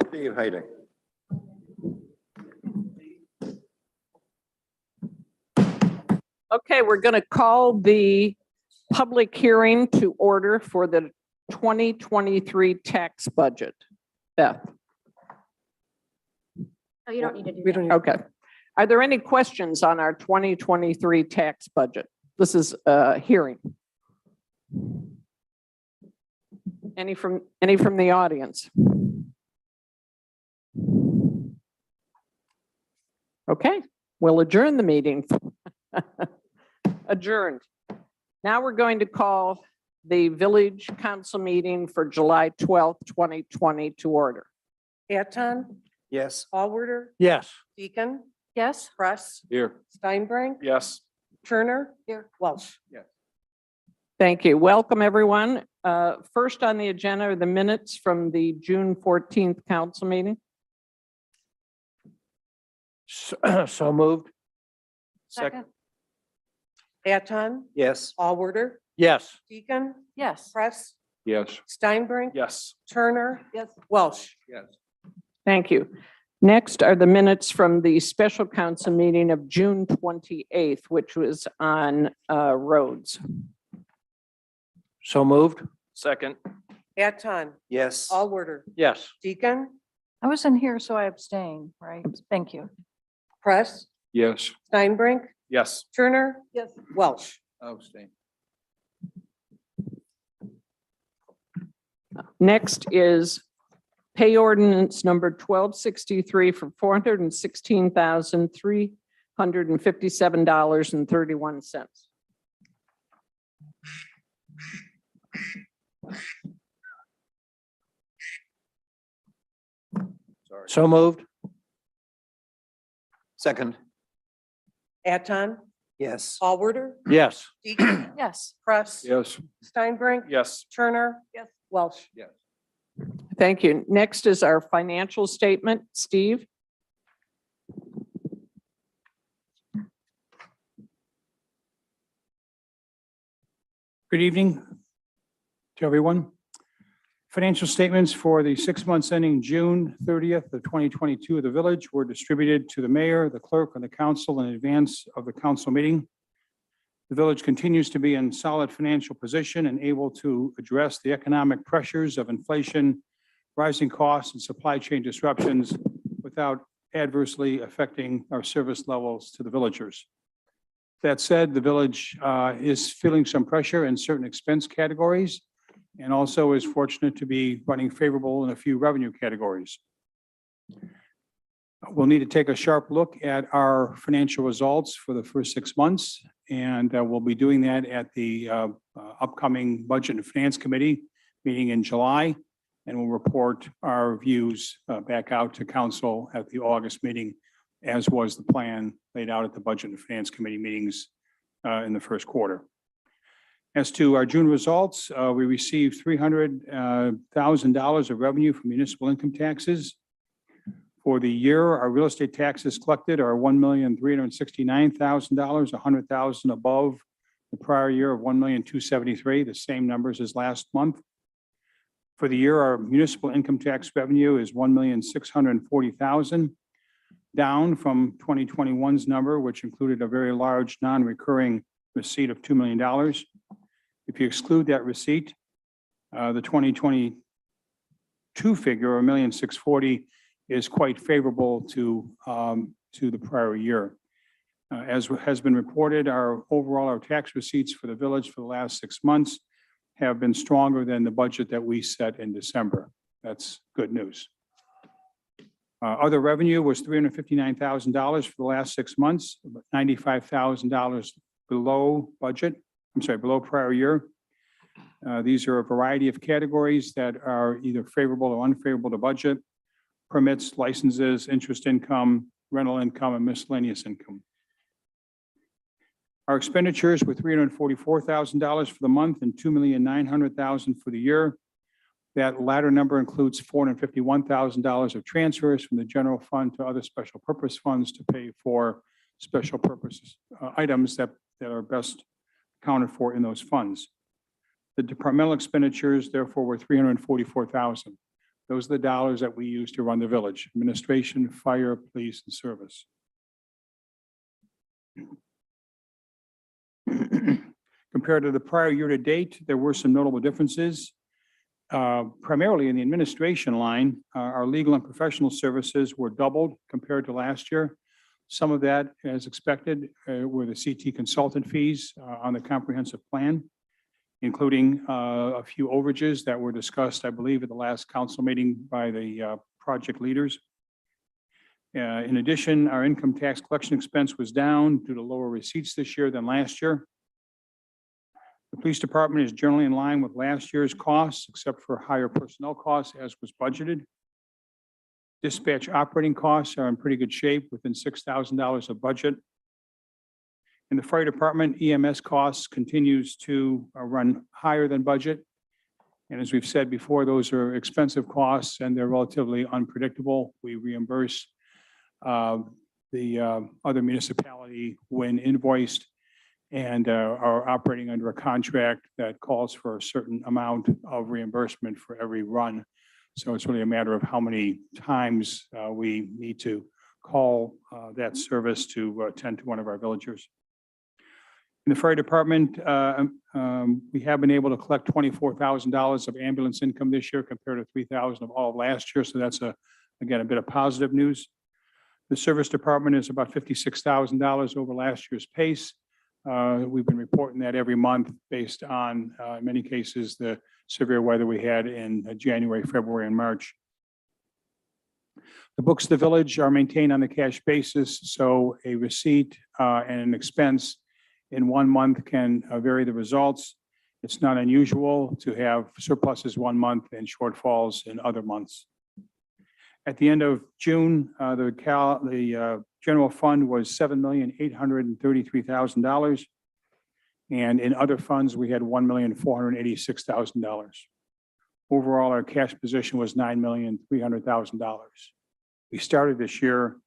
Steve Hayden. Okay, we're going to call the public hearing to order for the 2023 tax budget. Beth, Oh, you don't need to do We that. don't, okay. Are there any questions on our 2023 tax budget? This is a hearing. Any from the audience? Okay, we'll adjourn the meeting. Adjourned. Now we're going to call the village council meeting for July 12th, 2020 to order. Anton, Yes. Allworder, Yes. Deacon, Yes? Press, Here. Steinbrink, Yes. Turner. Here. Welsh. Thank you. Welcome, everyone. First on the agenda are the minutes from the June 14th council meeting. So moved. Second? Anton, Yes. Allworder, Yes. Deacon, Yes. Press, Yes. Steinbrink, Yes. Turner. Yes. Welsh. Yes. Thank you. Next are the minutes from the special council meeting of June 28th, which was on roads. So moved. Second. Anton, Yes. Allworder, Yes. Deacon, I wasn't here, so I abstain, right? Thank you. Press, Yes. Steinbrink, Yes. Turner. Yes. Welsh. Abstain. Next is pay ordinance number 1263 for $416,357.31. Sorry. So moved. Second. Anton, Yes. Allworder, Yes. Deacon, Yes. Press, Yes. Steinbrink, Yes. Turner. Yes. Welsh. Yes. Thank you. Next is our financial statement. Steve? Good evening to everyone. Financial statements for the 6 months ending June 30th of 2022 of the village were distributed to the mayor, the clerk, and the council in advance of the council meeting. The village continues to be in solid financial position and able to address the economic pressures of inflation, rising costs, and supply chain disruptions without adversely affecting our service levels to the villagers. That said, the village is feeling some pressure in certain expense categories and also is fortunate to be running favorable in a few revenue categories. We'll need to take a sharp look at our financial results for the first 6 months, and we'll be doing that at the upcoming Budget and Finance Committee meeting in July, and we'll report our views back out to council at the August meeting, as was the plan laid out at the Budget and Finance Committee meetings in the first quarter. As to our June results, we received $300,000 of revenue from municipal income taxes. For the year, our real estate taxes collected are $1,369,000, $100,000 above the prior year of $1,273,000, the same numbers as last month. For the year, our municipal income tax revenue is $1,640,000, down from 2021's number, which included a very large non-recurring receipt of $2 million. If you exclude that receipt, the 2022 figure, $1,640,000, is quite favorable to the prior year. As has been reported, our tax receipts for the village for the last 6 months have been stronger than the budget that we set in December. That's good news. Other revenue was $359,000 for the last 6 months, $95,000 below budget. Below prior year. These are a variety of categories that are either favorable or unfavorable to budget: permits, licenses, interest income, rental income, and miscellaneous income. Our expenditures were $344,000 for the month and $2,900,000 for the year. That latter number includes $451,000 of transfers from the general fund to other special purpose funds to pay for special purposes items that are best accounted for in those funds. The departmental expenditures therefore were $344,000. Those are the dollars that we use to run the village: administration, fire, police, and service. Compared to the prior year to date, there were some notable differences. Primarily in the administration line, our legal and professional services were doubled compared to last year. Some of that, as expected, were the CT consultant fees on the comprehensive plan, including a few overages that were discussed, I believe, at the last council meeting by the project leaders. In addition, our income tax collection expense was down due to lower receipts this year than last year. The police department is generally in line with last year's costs, except for higher personnel costs as was budgeted. Dispatch operating costs are in pretty good shape, within $6,000 of budget. In the fire department, EMS costs continues to run higher than budget. And as we've said before, those are expensive costs and they're relatively unpredictable. We reimburse the other municipality when invoiced, and are operating under a contract that calls for a certain amount of reimbursement for every run. So it's really a matter of how many times we need to call that service to attend to one of our villagers. In the fire department, we have been able to collect $24,000 of ambulance income this year compared to $3,000 of all of last year. So that's again, a bit of positive news. The service department is about $56,000 over last year's pace. We've been reporting that every month based on, in many cases, the severe weather we had in January, February, and March. The books of the village are maintained on the cash basis, so a receipt and an expense in 1 month can vary the results. It's not unusual to have surpluses 1 month and shortfalls in other months. At the end of June, the general fund was $7,833,000. And in other funds, we had $1,486,000. Overall, our cash position was $9,300,000. We started this year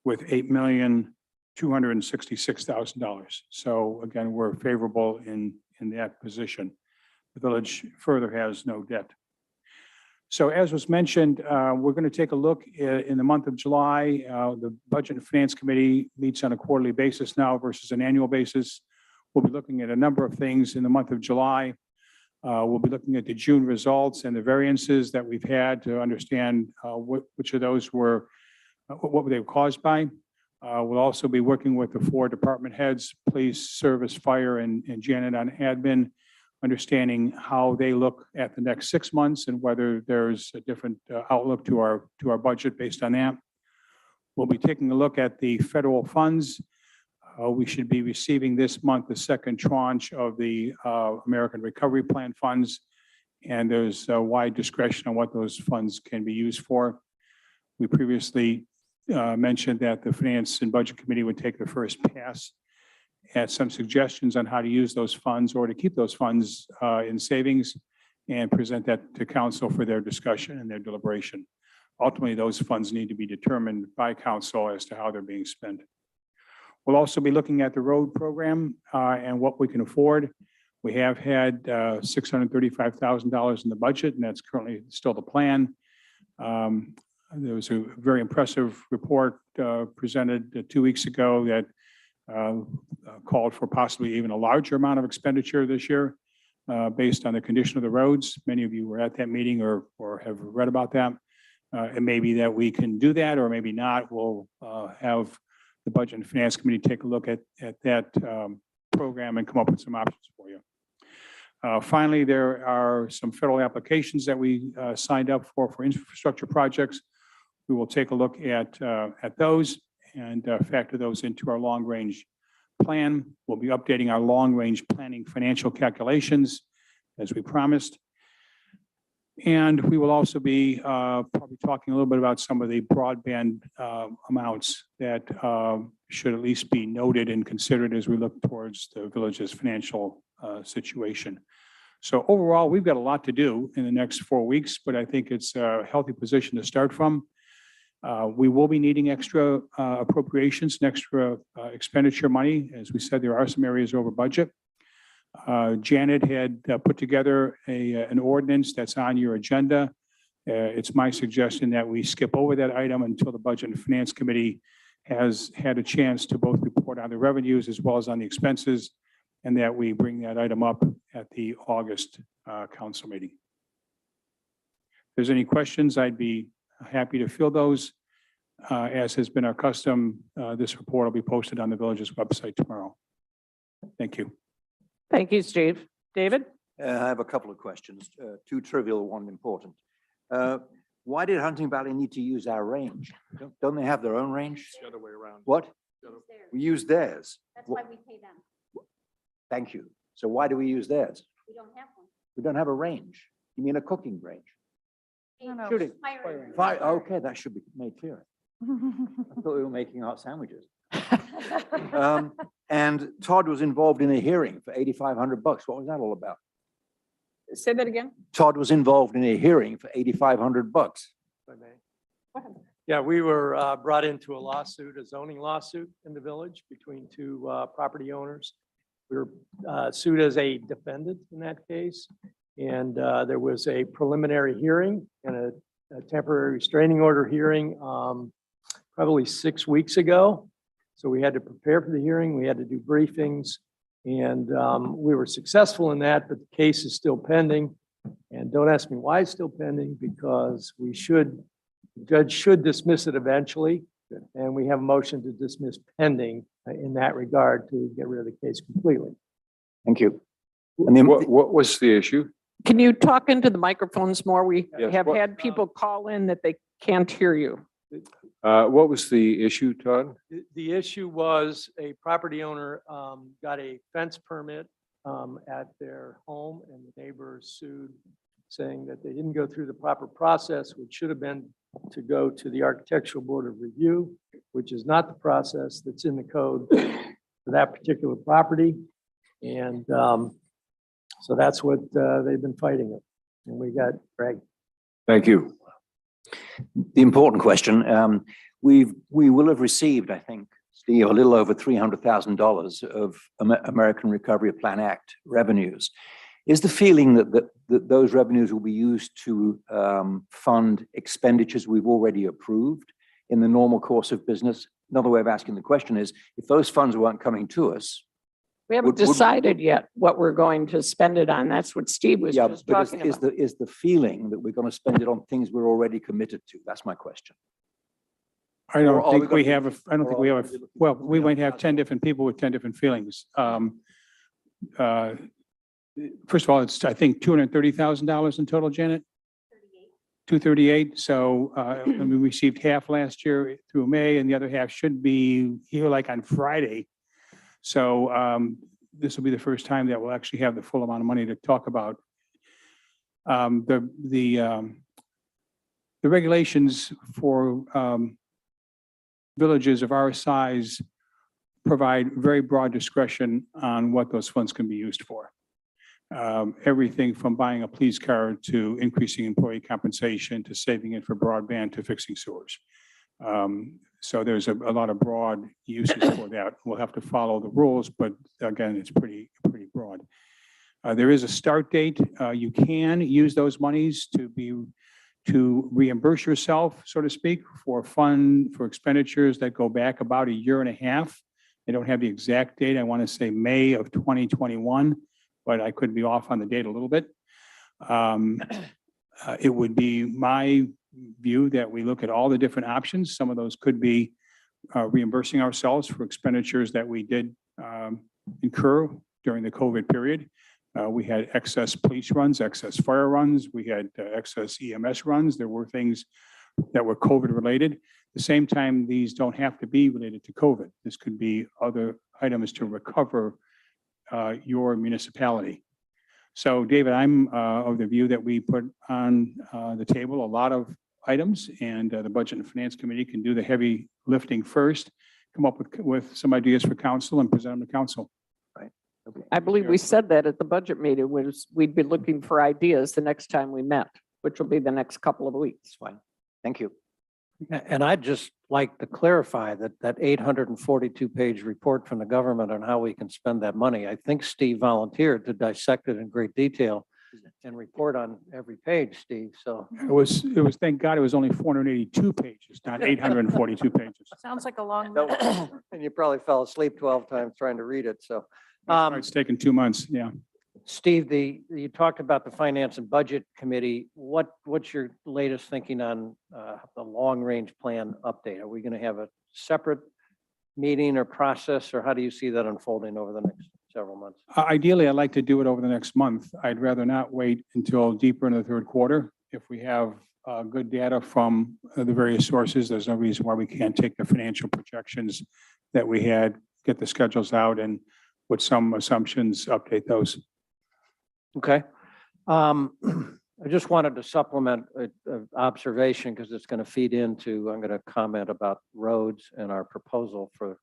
with $8,266,000. So again, we're favorable in that position. The village further has no debt. So as was mentioned, we're going to take a look in the month of July. The Budget and Finance Committee meets on a quarterly basis now versus an annual basis. We'll be looking at a number of things in the month of July. We'll be looking at the June results and the variances that we've had to understand which of those were, what they were caused by. We'll also be working with the 4 department heads, police, service, fire, and Janet on admin, understanding how they look at the next 6 months and whether there's a different outlook to our budget based on that. We'll be taking a look at the federal funds. We should be receiving this month the second tranche of the American Recovery Plan funds, and there's a wide discretion on what those funds can be used for. We previously mentioned that the Finance and Budget Committee would take the first pass at some suggestions on how to use those funds or to keep those funds in savings and present that to council for their discussion and their deliberation. Ultimately, those funds need to be determined by council as to how they're being spent. We'll also be looking at the road program and what we can afford. We have had $635,000 in the budget, and that's currently still the plan. There was a very impressive report presented 2 weeks ago that called for possibly even a larger amount of expenditure this year based on the condition of the roads. Many of you were at that meeting or have read about that. It may be that we can do that or maybe not. We'll have the Budget and Finance Committee take a look at that program and come up with some options for you. Finally, there are some federal applications that we signed up for infrastructure projects. We will take a look at those and factor those into our long-range plan. We'll be updating our long-range planning financial calculations as we promised. And we will also be probably talking a little bit about some of the broadband amounts that should at least be noted and considered as we look towards the village's financial situation. So overall, we've got a lot to do in the next 4 weeks, but I think it's a healthy position to start from. We will be needing extra appropriations and extra expenditure money. As we said, there are some areas over budget. Janet had put together an ordinance that's on your agenda. It's my suggestion that we skip over that item until the Budget and Finance Committee has had a chance to both report on the revenues as well as on the expenses, and that we bring that item up at the August council meeting. If there's any questions, I'd be happy to field those. As has been our custom, this report will be posted on the village's website tomorrow. Thank you. Thank you, Steve. David? I have a couple of questions, two trivial, one important. Why did Hunting Valley need to use our range? Don't they have their own range? The other way around. What? We use theirs. That's why we pay them. Thank you. So why do we use theirs? We don't have one. We don't have a range. You mean a cooking range? No, no. Shooting. Firing. Fine, okay, that should be made clear. I thought we were making hot sandwiches. And Todd was involved in a hearing for $8,500. What was that all about? Say that again? Todd was involved in a hearing for $8,500. if I may. Yeah, we were brought into a lawsuit, a zoning lawsuit in the village between two property owners. We were sued as a defendant in that case. And there was a preliminary hearing and a temporary restraining order hearing probably 6 weeks ago. So we had to prepare for the hearing. We had to do briefings. And we were successful in that, but the case is still pending. And don't ask me why it's still pending, because the judge should dismiss it eventually. And we have a motion to dismiss pending in that regard to get rid of the case completely. Thank you. And then, What was the issue? Can you talk into the microphones more? We Yes, have what- had people call in that they can't hear you. What was the issue, Todd? The issue was a property owner got a fence permit at their home, and the neighbors sued, saying that they didn't go through the proper process, which should have been to go to the Architectural Board of Review, which is not the process that's in the code for that particular property. And so that's what they've been fighting it. And we got Greg. Thank you. the important question, we will have received, I think, Steve, a little over $300,000 of American Recovery Plan Act revenues. Is the feeling that those revenues will be used to fund expenditures we've already approved in the normal course of business? Another way of asking the question is, if those funds weren't coming to us. We haven't decided yet what we're going to spend it on. That's what Steve was Yeah, just but talking about. is the feeling that we're going to spend it on things we're already committed to? That's my question. I Or don't are we think we gonna- have, I don't think we have, well, we might have 10 different people with 10 different feelings. First of all, it's, I think, $230,000 in total, Janet? 238. So and we received half last year through May, and the other half should be here like on Friday. So this will be the first time that we'll actually have the full amount of money to talk about. The regulations for villages of our size provide very broad discretion on what those funds can be used for. Everything from buying a police car to increasing employee compensation to saving it for broadband to fixing sewers. So there's a lot of broad uses for that. We'll have to follow the rules, but again, it's pretty broad. There is a start date. You can use those monies to reimburse yourself, so to speak, for expenditures that go back about a year and a half. I don't have the exact date. I want to say May of 2021, but I could be off on the date a little bit. It would be my view that we look at all the different options. Some of those could be reimbursing ourselves for expenditures that we did incur during the COVID period. We had excess police runs, excess fire runs. We had excess EMS runs. There were things that were COVID related. At the same time, these don't have to be related to COVID. This could be other items to recover your municipality. So David, I'm of the view that we put on the table a lot of items, and the Budget and Finance Committee can do the heavy lifting first, come up with some ideas for council and present them to council. Okay. I believe we said that at the budget meeting, was we'd be looking for ideas the next time we met, which will be the next couple of weeks. It's fine. Thank you. And I'd just like to clarify that 842-page report from the government on how we can spend that money. I think Steve volunteered to dissect it in great detail and report on every page, Steve. So It was, thank God, it was only 482 pages, not 842 pages. Sounds like a long. and you probably fell asleep 12 times trying to read it. So It's taken 2 months, yeah. Steve, you talked about the Finance and Budget Committee. What's your latest thinking on the long-range plan update? Are we going to have a separate meeting or process, or how do you see that unfolding over the next several months? Ideally, I'd like to do it over the next month. I'd rather not wait until deeper into the third quarter. If we have good data from the various sources, there's no reason why we can't take the financial projections that we had, get the schedules out, and with some assumptions, update those. Okay. I just wanted to supplement an observation because it's going to feed into, I'm going to comment about roads and our proposal for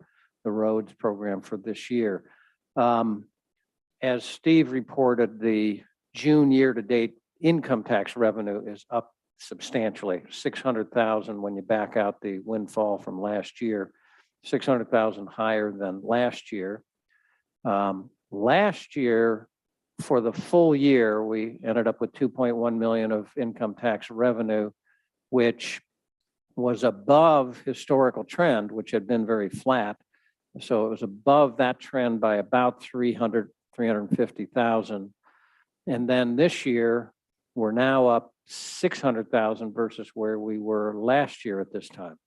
the roads program for this year. As Steve reported, the June year-to-date income tax revenue is up substantially, 600,000 when you back out the windfall from last year, 600,000 higher than last year. Last year, for the full year, we ended up with 2.1 million of income tax revenue, which was above historical trend, which had been very flat. So it was above that trend by about 350,000. And then this year, we're now up 600,000 versus where we were last year at this time.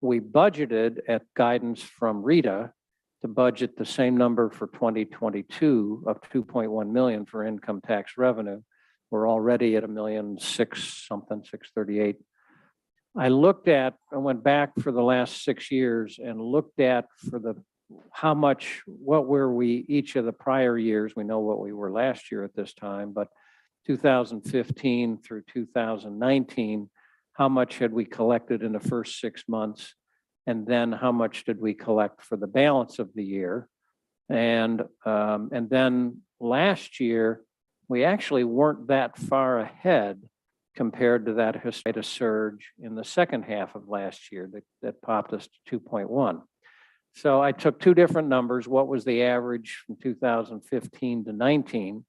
We budgeted at guidance from Rita to budget the same number for 2022 of 2.1 million for income tax revenue. We're already at 1,000,006 something, 638. I went back for the last 6 years and looked at what were we each of the prior years. We know what we were last year at this time, but 2015 through 2019, how much had we collected in the first 6 months? And then how much did we collect for the balance of the year? And then last year, we actually weren't that far ahead compared to that historical surge in the second half of last year that popped us to 2.1. So I took two different numbers. What was the average from 2015 to 19?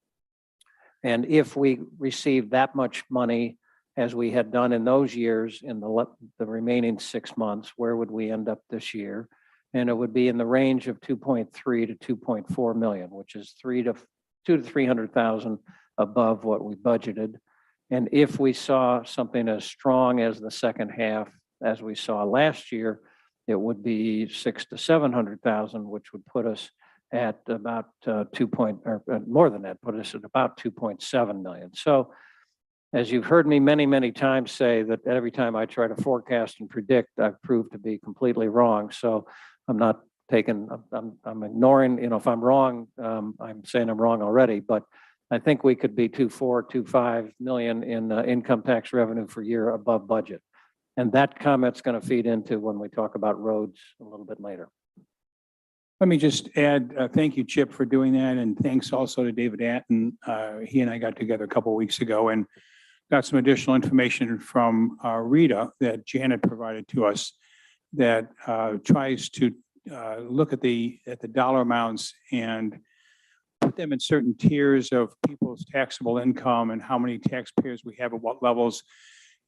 And if we received that much money as we had done in those years in the remaining 6 months, where would we end up this year? And it would be in the range of 2.3 to 2.4 million, which is 200 to 300,000 above what we budgeted. And if we saw something as strong as the second half as we saw last year, it would be 600 to 700,000, which would put us at about more than that, put us at about 2.7 million. So as you've heard me many, many times say that every time I try to forecast and predict, I've proved to be completely wrong. So I'm ignoring, if I'm wrong, I'm saying I'm wrong already, but I think we could be 2.4, 2.5 million in income tax revenue for year above budget. And that comment's going to feed into when we talk about roads a little bit later. Let me just add, thank you, Chip, for doing that. And thanks also to David Atten. He and I got together a couple of weeks ago and got some additional information from Rita that Janet provided to us that tries to look at the dollar amounts and put them in certain tiers of people's taxable income and how many taxpayers we have at what levels.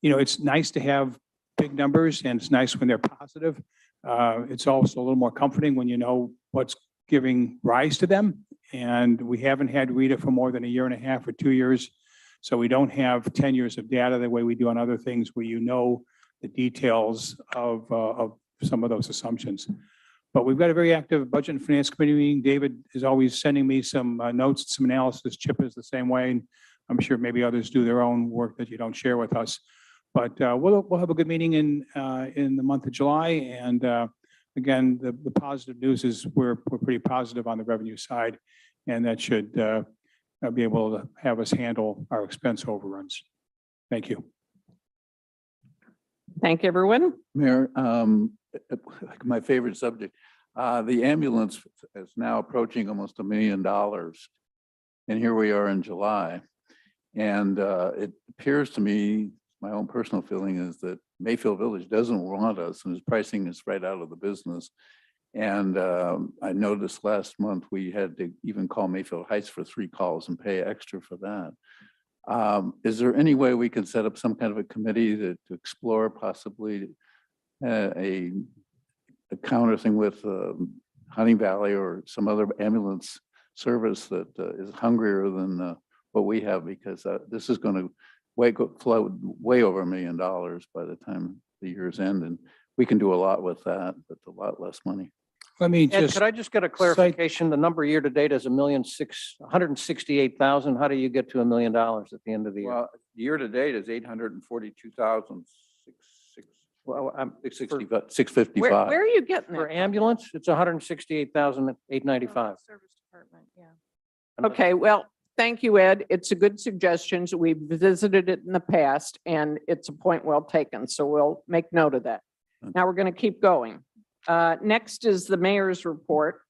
It's nice to have big numbers and it's nice when they're positive. It's also a little more comforting when you know what's giving rise to them. And we haven't had Rita for more than 1.5 years or 2 years. So we don't have 10 years of data the way we do on other things where the details of some of those assumptions. But we've got a very active Budget and Finance Committee meeting. David is always sending me some notes, some analysis. Chip is the same way. And I'm sure maybe others do their own work that you don't share with us. But we'll have a good meeting in the month of July. And again, the positive news is we're pretty positive on the revenue side. And that should be able to have us handle our expense overruns. Thank you. Thank you, everyone. Mayor, my favorite subject, the ambulance is now approaching almost $1 million. And here we are in July. And it appears to me my own personal feeling is that Mayfield Village doesn't want us, and its pricing is right out of the business. And I noticed last month we had to even call Mayfield Heights for 3 calls and pay extra for that. Is there any way we can set up some kind of a committee to explore possibly a counter thing with Hunting Valley or some other ambulance service that is hungrier than what we have, because this is going to flow way over $1 million by the time the year's end, and we can do a lot with that, but a lot less money. Let me Ed, just, could I just get a clarification? The number year to date is 168,000. How do you get to $1 million at the end of the year? Well, year to date is 842,660. Well, I'm, Where 655. are you getting for that? ambulance, it's 168,895. Service department, yeah. Okay, well, thank you, Ed. It's a good suggestion. We've visited it in the past and it's a point well taken. So we'll make note of that. Now we're going to keep going. Next is the mayor's report.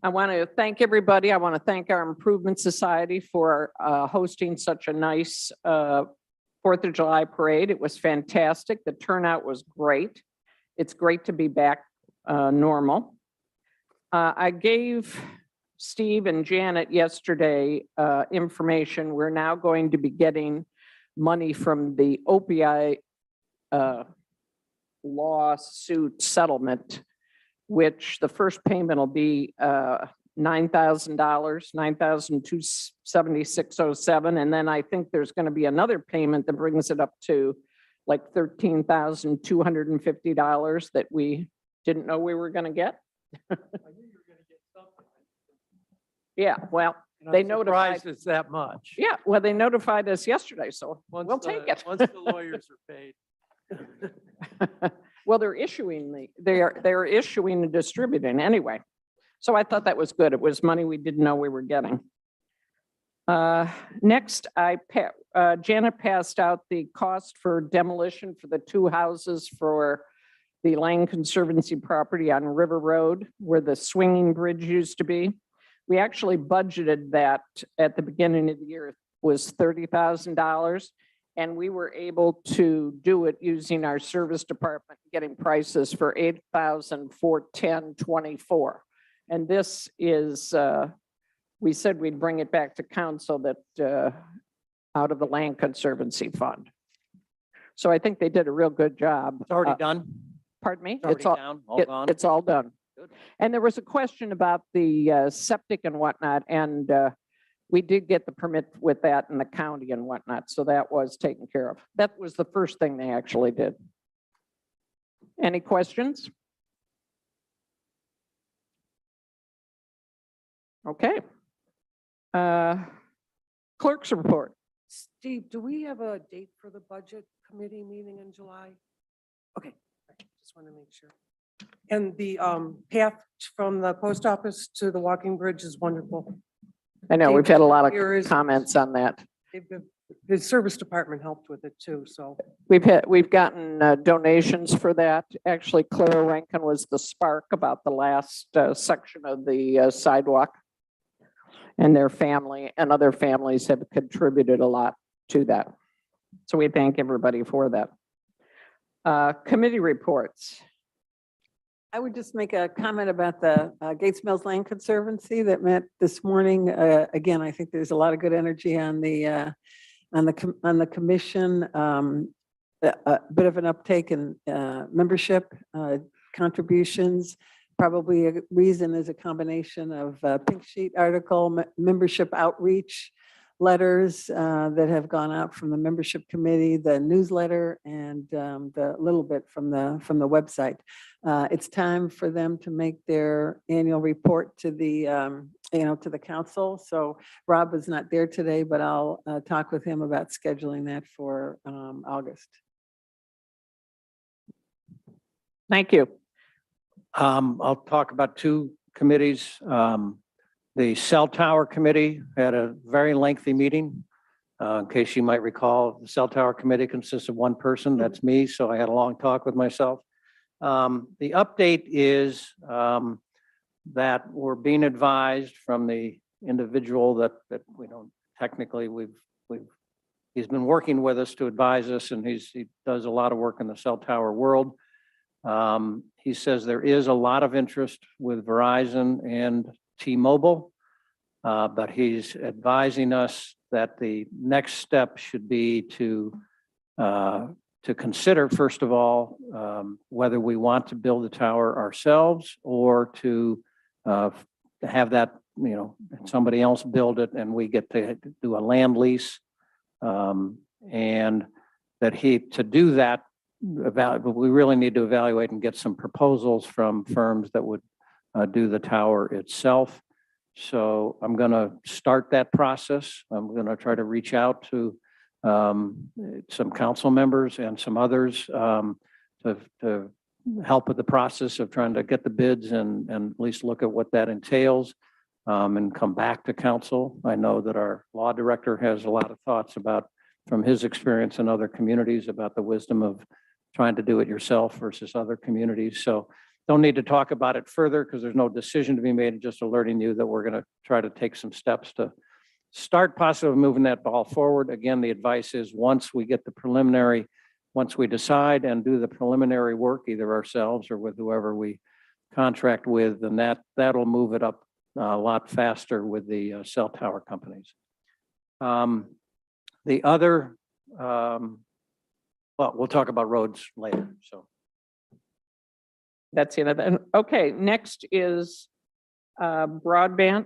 I want to thank everybody. I want to thank our Improvement Society for hosting such a nice 4th of July parade. It was fantastic. The turnout was great. It's great to be back normal. I gave Steve and Janet yesterday information. We're now going to be getting money from the opioid lawsuit settlement, which the first payment will be $9,000, $9,276.07. And then I think there's going to be another payment that brings it up to like $13,250 that we didn't know we were going to get. Yeah, well, they notified. Surprised it's that much. Yeah, well, they notified us yesterday, so Once we'll the- take it. Once the lawyers are paid. Well, they're issuing they're issuing and distributing anyway. So I thought that was good. It was money we didn't know we were getting. Next, Janet passed out the cost for demolition for the 2 houses for the Lane Conservancy property on River Road, where the swinging bridge used to be. We actually budgeted that at the beginning of the year was $30,000. And we were able to do it using our service department, getting prices for $8,410.24. And this is, we said we'd bring it back to council that out of the Land Conservancy Fund. So I think they did a real good job. It's already done. Pardon me? It's already down, all gone. It's all done. And there was a question about the septic and whatnot, and we did get the permit with that in the county and whatnot, so that was taken care of. That was the first thing they actually did. Any questions? Okay. Clerk's report. Steve, do we have a date for the budget committee meeting in July? Okay, just want to make sure. And the path from the post office to the walking bridge is wonderful. I know, we've had a lot Here of is- comments on that. The service department helped with it too, so. We've gotten donations for that. Actually, Clara Rankin was the spark about the last section of the sidewalk. And their family and other families have contributed a lot to that. So we thank everybody for that. Committee reports. I would just make a comment about the Gates Mills Land Conservancy that met this morning. Again, I think there's a lot of good energy on the commission. A bit of an uptake in membership contributions. Probably a reason is a combination of pink sheet article, membership outreach letters that have gone out from the membership committee, the newsletter, and the little bit from the website. It's time for them to make their annual report to the to the council. So Rob is not there today, but I'll talk with him about scheduling that for August. Thank you. I'll talk about 2 committees. The Cell Tower Committee had a very lengthy meeting. In case you might recall, the Cell Tower Committee consists of 1 person, that's me, so I had a long talk with myself. The update is that we're being advised from the individual that we don't technically, we've He's been working with us to advise us, and he does a lot of work in the cell tower world. He says there is a lot of interest with Verizon and T-Mobile, but he's advising us that the next step should be to consider, first of all, whether we want to build the tower ourselves or to have that, somebody else build it and we get to do a land lease. And that to do that, we really need to evaluate and get some proposals from firms that would do the tower itself. So I'm going to start that process. I'm going to try to reach out to some council members and some others to help with the process of trying to get the bids and at least look at what that entails and come back to council. I know that our law director has a lot of thoughts from his experience in other communities about the wisdom of trying to do it yourself versus other communities. So don't need to talk about it further because there's no decision to be made, just alerting you that we're going to try to take some steps to start possibly moving that ball forward. Again, the advice is once we decide and do the preliminary work, either ourselves or with whoever we contract with, then that'll move it up a lot faster with the cell tower companies. The other, well, we'll talk about roads later, so. That's it. Okay, next is broadband.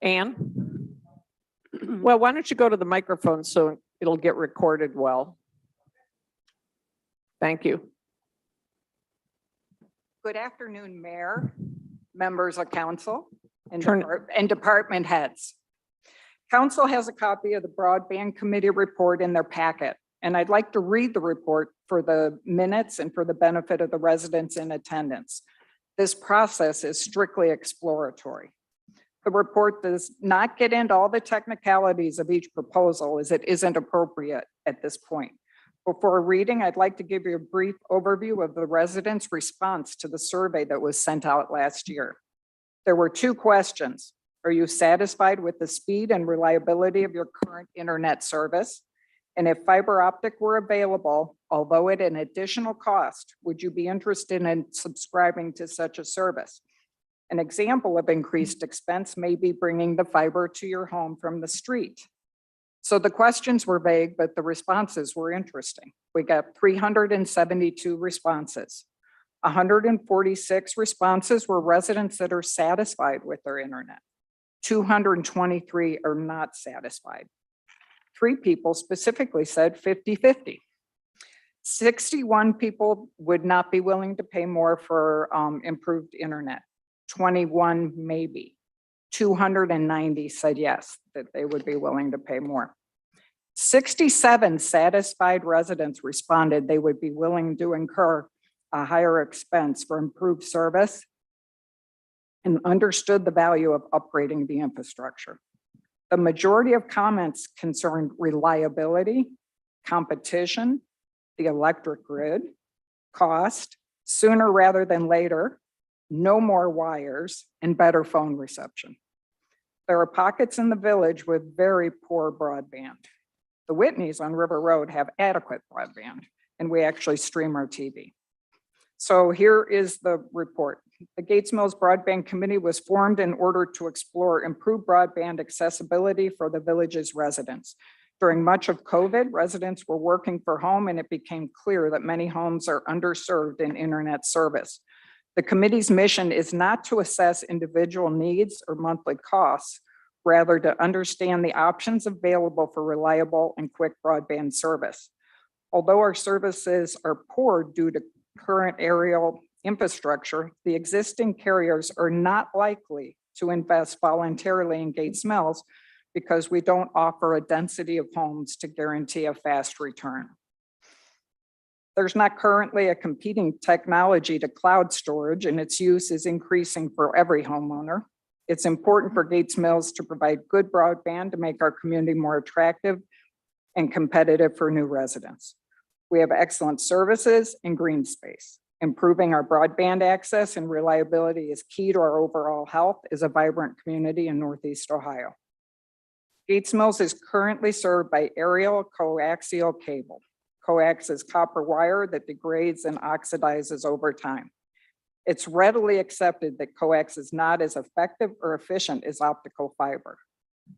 Ann? Well, why don't you go to the microphone so it'll get recorded well? Thank you. Good afternoon, Mayor, members of council, and Turn- department heads. Council has a copy of the Broadband Committee report in their packet, and I'd like to read the report for the minutes and for the benefit of the residents in attendance. This process is strictly exploratory. The report does not get into all the technicalities of each proposal as it isn't appropriate at this point. Before reading, I'd like to give you a brief overview of the residents' response to the survey that was sent out last year. There were 2 questions. Are you satisfied with the speed and reliability of your current internet service? And if fiber optic were available, although at an additional cost, would you be interested in subscribing to such a service? An example of increased expense may be bringing the fiber to your home from the street. So the questions were vague, but the responses were interesting. We got 372 responses. 146 responses were residents that are satisfied with their internet. 223 are not satisfied. 3 people specifically said 50-50. 61 people would not be willing to pay more for improved internet. 21 maybe. 290 said yes, that they would be willing to pay more. 67 satisfied residents responded they would be willing to incur a higher expense for improved service and understood the value of upgrading the infrastructure. The majority of comments concerned reliability, competition, the electric grid, cost, sooner rather than later, no more wires, and better phone reception. There are pockets in the village with very poor broadband. The Whitneys on River Road have adequate broadband, and we actually stream our TV. So here is the report. The Gates Mills Broadband Committee was formed in order to explore improved broadband accessibility for the village's residents. During much of COVID, residents were working from home, and it became clear that many homes are underserved in internet service. The committee's mission is not to assess individual needs or monthly costs, rather to understand the options available for reliable and quick broadband service. Although our services are poor due to current aerial infrastructure, the existing carriers are not likely to invest voluntarily in Gates Mills because we don't offer a density of homes to guarantee a fast return. There's not currently a competing technology to cloud storage, and its use is increasing for every homeowner. It's important for Gates Mills to provide good broadband to make our community more attractive and competitive for new residents. We have excellent services and green space. Improving our broadband access and reliability is key to our overall health as a vibrant community in Northeast Ohio. Gates Mills is currently served by aerial coaxial cable. Coax is copper wire that degrades and oxidizes over time. It's readily accepted that coax is not as effective or efficient as optical fiber.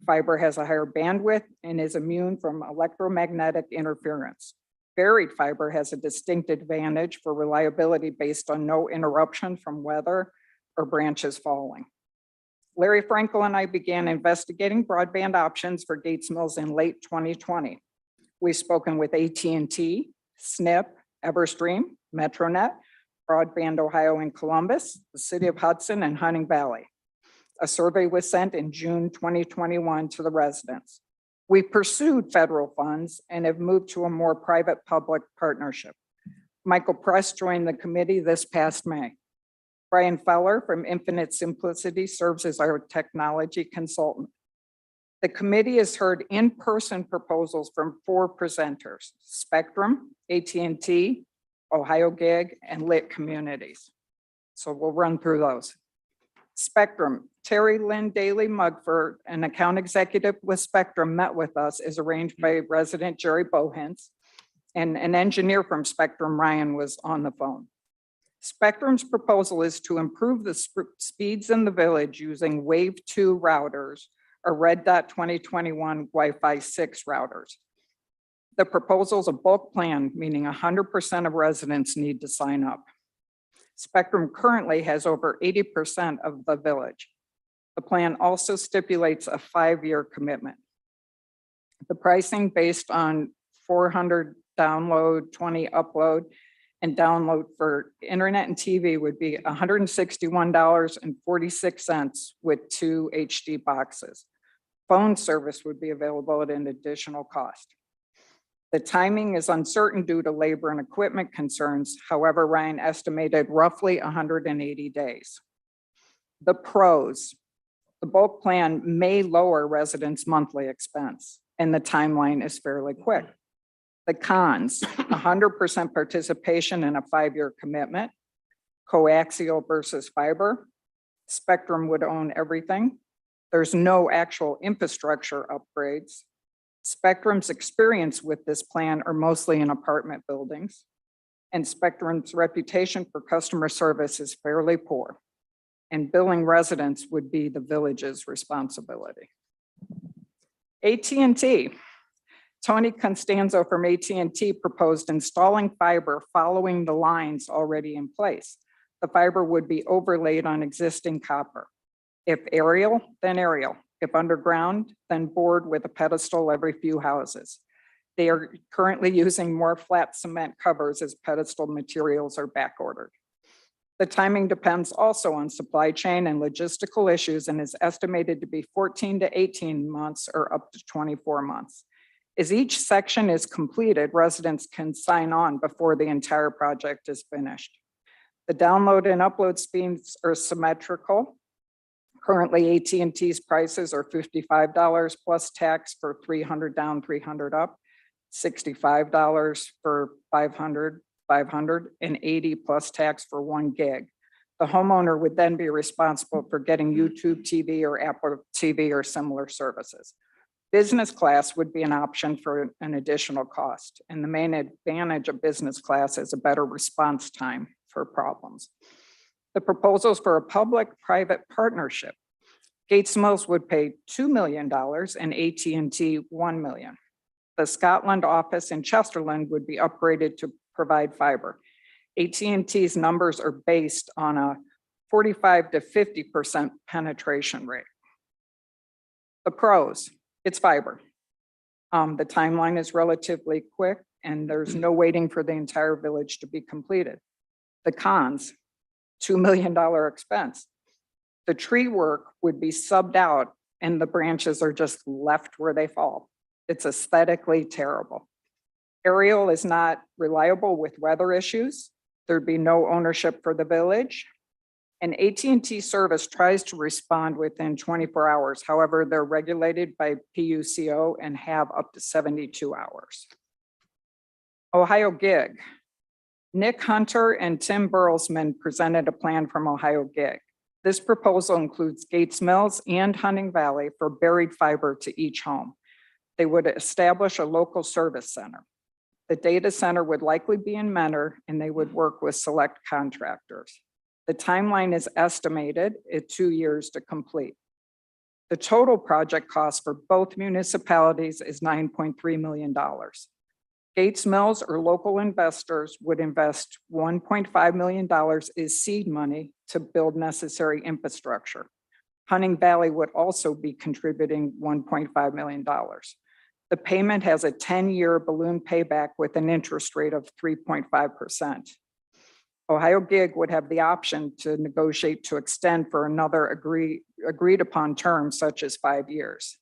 Fiber has a higher bandwidth and is immune from electromagnetic interference. Buried fiber has a distinct advantage for reliability based on no interruption from weather or branches falling. Larry Frankel and I began investigating broadband options for Gates Mills in late 2020. We've spoken with AT&T, SNP, Everstream, Metronet, Broadband Ohio in Columbus, the City of Hudson, and Hunting Valley. A survey was sent in June 2021 to the residents. We pursued federal funds and have moved to a more private-public partnership. Michael Press joined the committee this past May. Brian Feller from Infinite Simplicity serves as our technology consultant. The committee has heard in-person proposals from 4 presenters: Spectrum, AT&T, Ohio Gig, and Lit Communities. So we'll run through those. Spectrum, Terry Lynn Daly Mugford, an account executive with Spectrum, met with us as arranged by resident Jerry Bohens, and an engineer from Spectrum, Ryan, was on the phone. Spectrum's proposal is to improve the speeds in the village using Wave 2 routers or Red Dot 2021 Wi-Fi 6 routers. The proposal is a bulk plan, meaning 100% of residents need to sign up. Spectrum currently has over 80% of the village. The plan also stipulates a 5-year commitment. The pricing based on 400 download, 20 upload, and download for internet and TV would be $161.46 with 2 HD boxes. Phone service would be available at an additional cost. The timing is uncertain due to labor and equipment concerns. However, Ryan estimated roughly 180 days. The pros: the bulk plan may lower residents' monthly expense, and the timeline is fairly quick. The cons: 100% participation in a 5-year commitment, coaxial versus fiber. Spectrum would own everything. There's no actual infrastructure upgrades. Spectrum's experience with this plan are mostly in apartment buildings, and Spectrum's reputation for customer service is fairly poor, and billing residents would be the village's responsibility. AT&T. Tony Constanzo from AT&T proposed installing fiber following the lines already in place. The fiber would be overlaid on existing copper. If aerial, then aerial. If underground, then bored with a pedestal every few houses. They are currently using more flat cement covers as pedestal materials are back ordered. The timing depends also on supply chain and logistical issues and is estimated to be 14 to 18 months or up to 24 months. As each section is completed, residents can sign on before the entire project is finished. The download and upload speeds are symmetrical. Currently, AT&T's prices are $55 plus tax for 300 down, 300 up, $65 for 500, 500, and 80 plus tax for 1 gig. The homeowner would then be responsible for getting YouTube TV or Apple TV or similar services. Business class would be an option for an additional cost, and the main advantage of business class is a better response time for problems. The proposals for a public-private partnership. Gates Mills would pay $2 million and AT&T $1 million. The Scotland office in Chesterland would be upgraded to provide fiber. AT&T's numbers are based on a 45 to 50% penetration rate. The pros: it's fiber. The timeline is relatively quick and there's no waiting for the entire village to be completed. The cons: $2 million expense. The tree work would be subbed out and the branches are just left where they fall. It's aesthetically terrible. Aerial is not reliable with weather issues. There'd be no ownership for the village. And AT&T service tries to respond within 24 hours. However, they're regulated by PUCO and have up to 72 hours. Ohio Gig. Nick Hunter and Tim Burlesman presented a plan from Ohio Gig. This proposal includes Gates Mills and Hunting Valley for buried fiber to each home. They would establish a local service center. The data center would likely be in Mentor, and they would work with select contractors. The timeline is estimated at 2 years to complete. The total project cost for both municipalities is $9.3 million. Gates Mills or local investors would invest $1.5 million as seed money to build necessary infrastructure. Hunting Valley would also be contributing $1.5 million. The payment has a 10-year balloon payback with an interest rate of 3.5%. Ohio Gig would have the option to negotiate to extend for another agreed upon term, such as 5 years.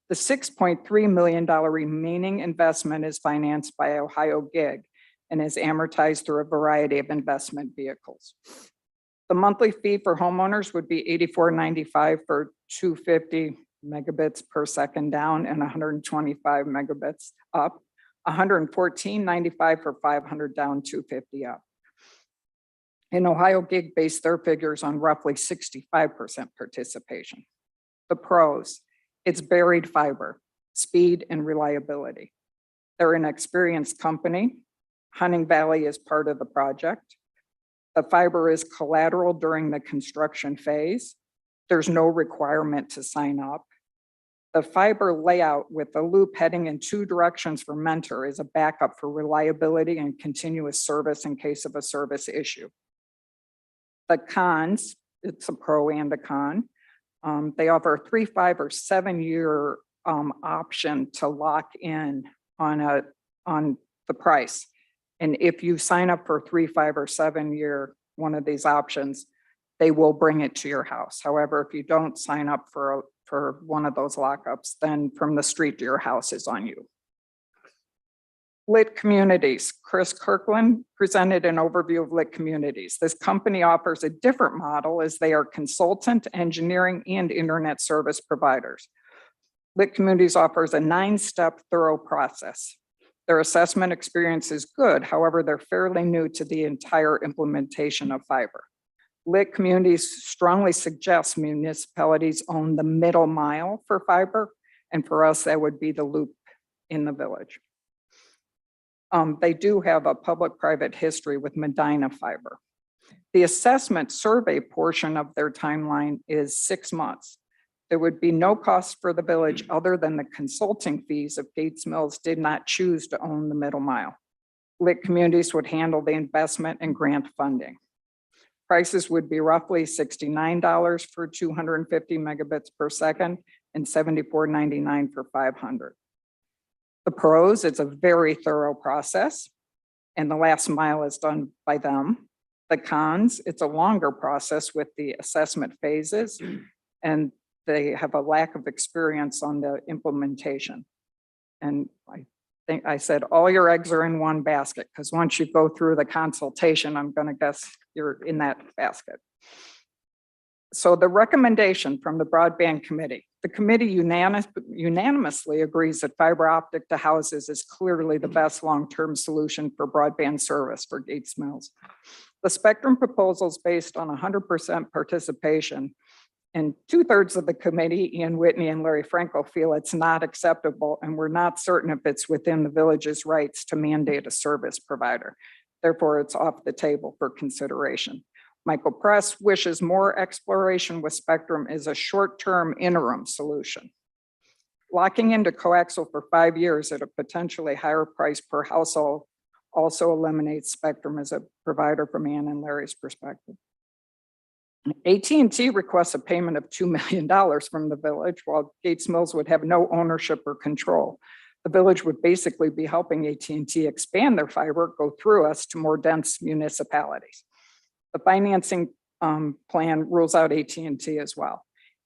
The $6.3 million remaining investment is financed by Ohio Gig and is amortized through a variety of investment vehicles. The monthly fee for homeowners would be $84.95 for 250 megabits per second down and 125 megabits up, $114.95 for 500 down, 250 up. And Ohio Gig based their figures on roughly 65% participation. The pros, it's buried fiber, speed and reliability. They're an experienced company. Hunting Valley is part of the project. The fiber is collateral during the construction phase. There's no requirement to sign up. The fiber layout with the loop heading in 2 directions for Mentor is a backup for reliability and continuous service in case of a service issue. The cons, it's a pro and a con. They offer a 3, 5, or 7 year option to lock in on the price. And if you sign up for 3, 5, or 7 year, one of these options, they will bring it to your house. However, if you don't sign up for one of those lockups, then from the street to your house is on you. Lit Communities. Chris Kirkland presented an overview of Lit Communities. This company offers a different model as they are consultant, engineering, and internet service providers. Lit Communities offers a 9-step thorough process. Their assessment experience is good. However, they're fairly new to the entire implementation of fiber. Lit Communities strongly suggests municipalities own the middle mile for fiber. And for us, that would be the loop in the village. They do have a public-private history with Medina Fiber. The assessment survey portion of their timeline is 6 months. There would be no cost for the village other than the consulting fees if Gates Mills did not choose to own the middle mile. Lit Communities would handle the investment and grant funding. Prices would be roughly $69 for 250 megabits per second and $74.99 for 500. The pros, it's a very thorough process, and the last mile is done by them. The cons, it's a longer process with the assessment phases, and they have a lack of experience on the implementation. And I think I said all your eggs are in one basket, because once you go through the consultation, I'm going to guess you're in that basket. So the recommendation from the Broadband Committee, the committee unanimously agrees that fiber optic to houses is clearly the best long-term solution for broadband service for Gates Mills. The spectrum proposal is based on 100% participation, and 2/3 of the committee, Ian Whitney and Larry Franco, feel it's not acceptable, and we're not certain if it's within the village's rights to mandate a service provider. Therefore, it's off the table for consideration. Michael Press wishes more exploration with spectrum is a short-term interim solution. Locking into coaxial for 5 years at a potentially higher price per household also eliminates spectrum as a provider from Ann and Larry's perspective. AT&T requests a payment of $2 million from the village, while Gates Mills would have no ownership or control. The village would basically be helping AT&T expand their fiber, go through us to more dense municipalities. The financing plan rules out AT&T as well.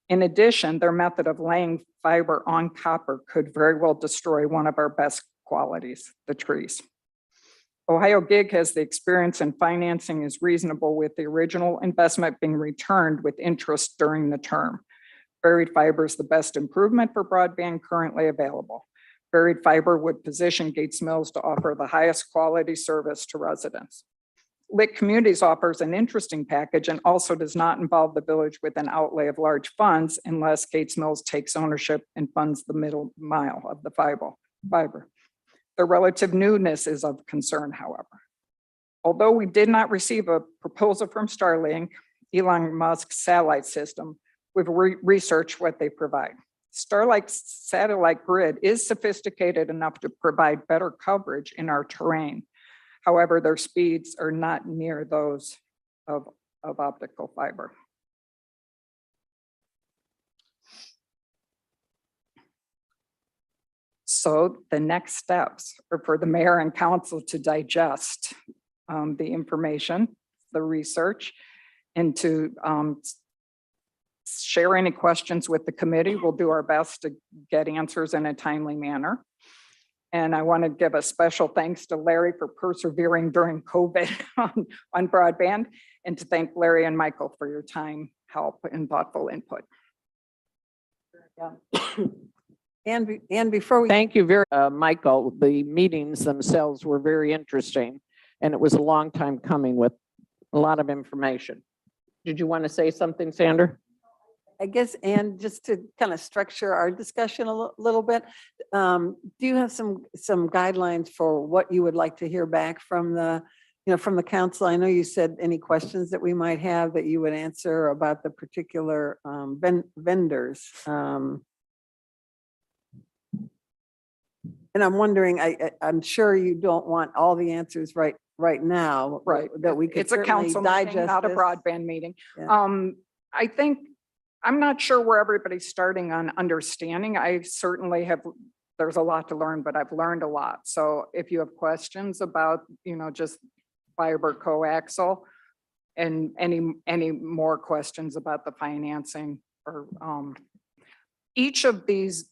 In addition, their method of laying fiber on copper could very well destroy one of our best qualities, the trees. Ohio Gig has the experience, and financing is reasonable, with the original investment being returned with interest during the term. Buried fiber is the best improvement for broadband currently available. Buried fiber would position Gates Mills to offer the highest quality service to residents. Lit Communities offers an interesting package and also does not involve the village with an outlay of large funds unless Gates Mills takes ownership and funds the middle mile of the fiber. The relative newness is of concern, however. Although we did not receive a proposal from Starlink, Elon Musk's satellite system, we've researched what they provide. Starlink's satellite grid is sophisticated enough to provide better coverage in our terrain. However, their speeds are not near those of optical fiber. So the next steps are for the mayor and council to digest the information, the research, and to share any questions with the committee. We'll do our best to get answers in a timely manner. And I want to give a special thanks to Larry for persevering during COVID on broadband, and to thank Larry and Michael for your time, help, and thoughtful input. And before we, Thank you very, Michael. The meetings themselves were very interesting, and it was a long time coming with a lot of information. Did you want to say something, Sandra? I guess, and just to kind of structure our discussion a little bit, do you have some guidelines for what you would like to hear back from the, from the council? I know you said any questions that we might have that you would answer about the particular vendors. And I'm wondering, I'm sure you don't want all the answers right now. Right. That we could It's a certainly council meeting, digest not a this. broadband meeting. Yeah. I think, I'm not sure where everybody's starting on understanding. I certainly have, there's a lot to learn, but I've learned a lot. So if you have questions about, just fiber coaxial and any more questions about the financing, or each of these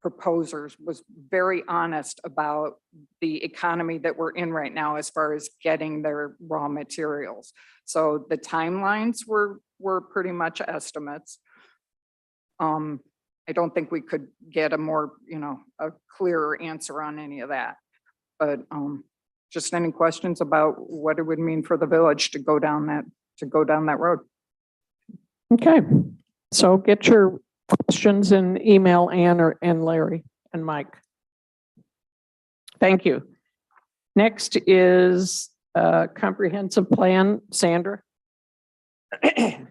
proposers was very honest about the economy that we're in right now as far as getting their raw materials. So the timelines were pretty much estimates. I don't think we could get a more, a clearer answer on any of that. But just any questions about what it would mean for the village to go down that road. Okay, so get your questions and email Ann and Larry and Mike. Thank you. Next is comprehensive plan, Sandra. I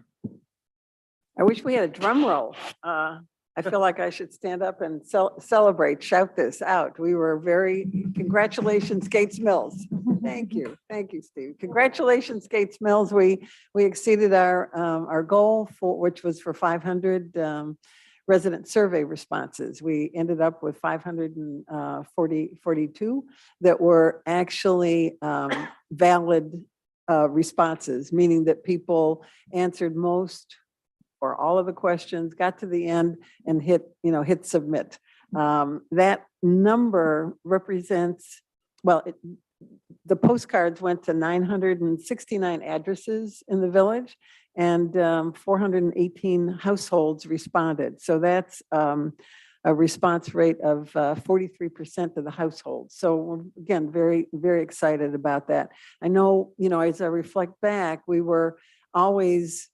wish we had a drum roll. I feel like I should stand up and celebrate, shout this out. We were congratulations, Gates Mills. Thank you, Steve. Congratulations, Gates Mills. We exceeded our goal which was for 500 resident survey responses. We ended up with 542 that were actually valid responses, meaning that people answered most or all of the questions, got to the end and hit submit. That number represents, the postcards went to 969 addresses in the village, and 418 households responded. So that's a response rate of 43% of the households. So we're, again, very, very excited about that. I know, as I reflect back, we were always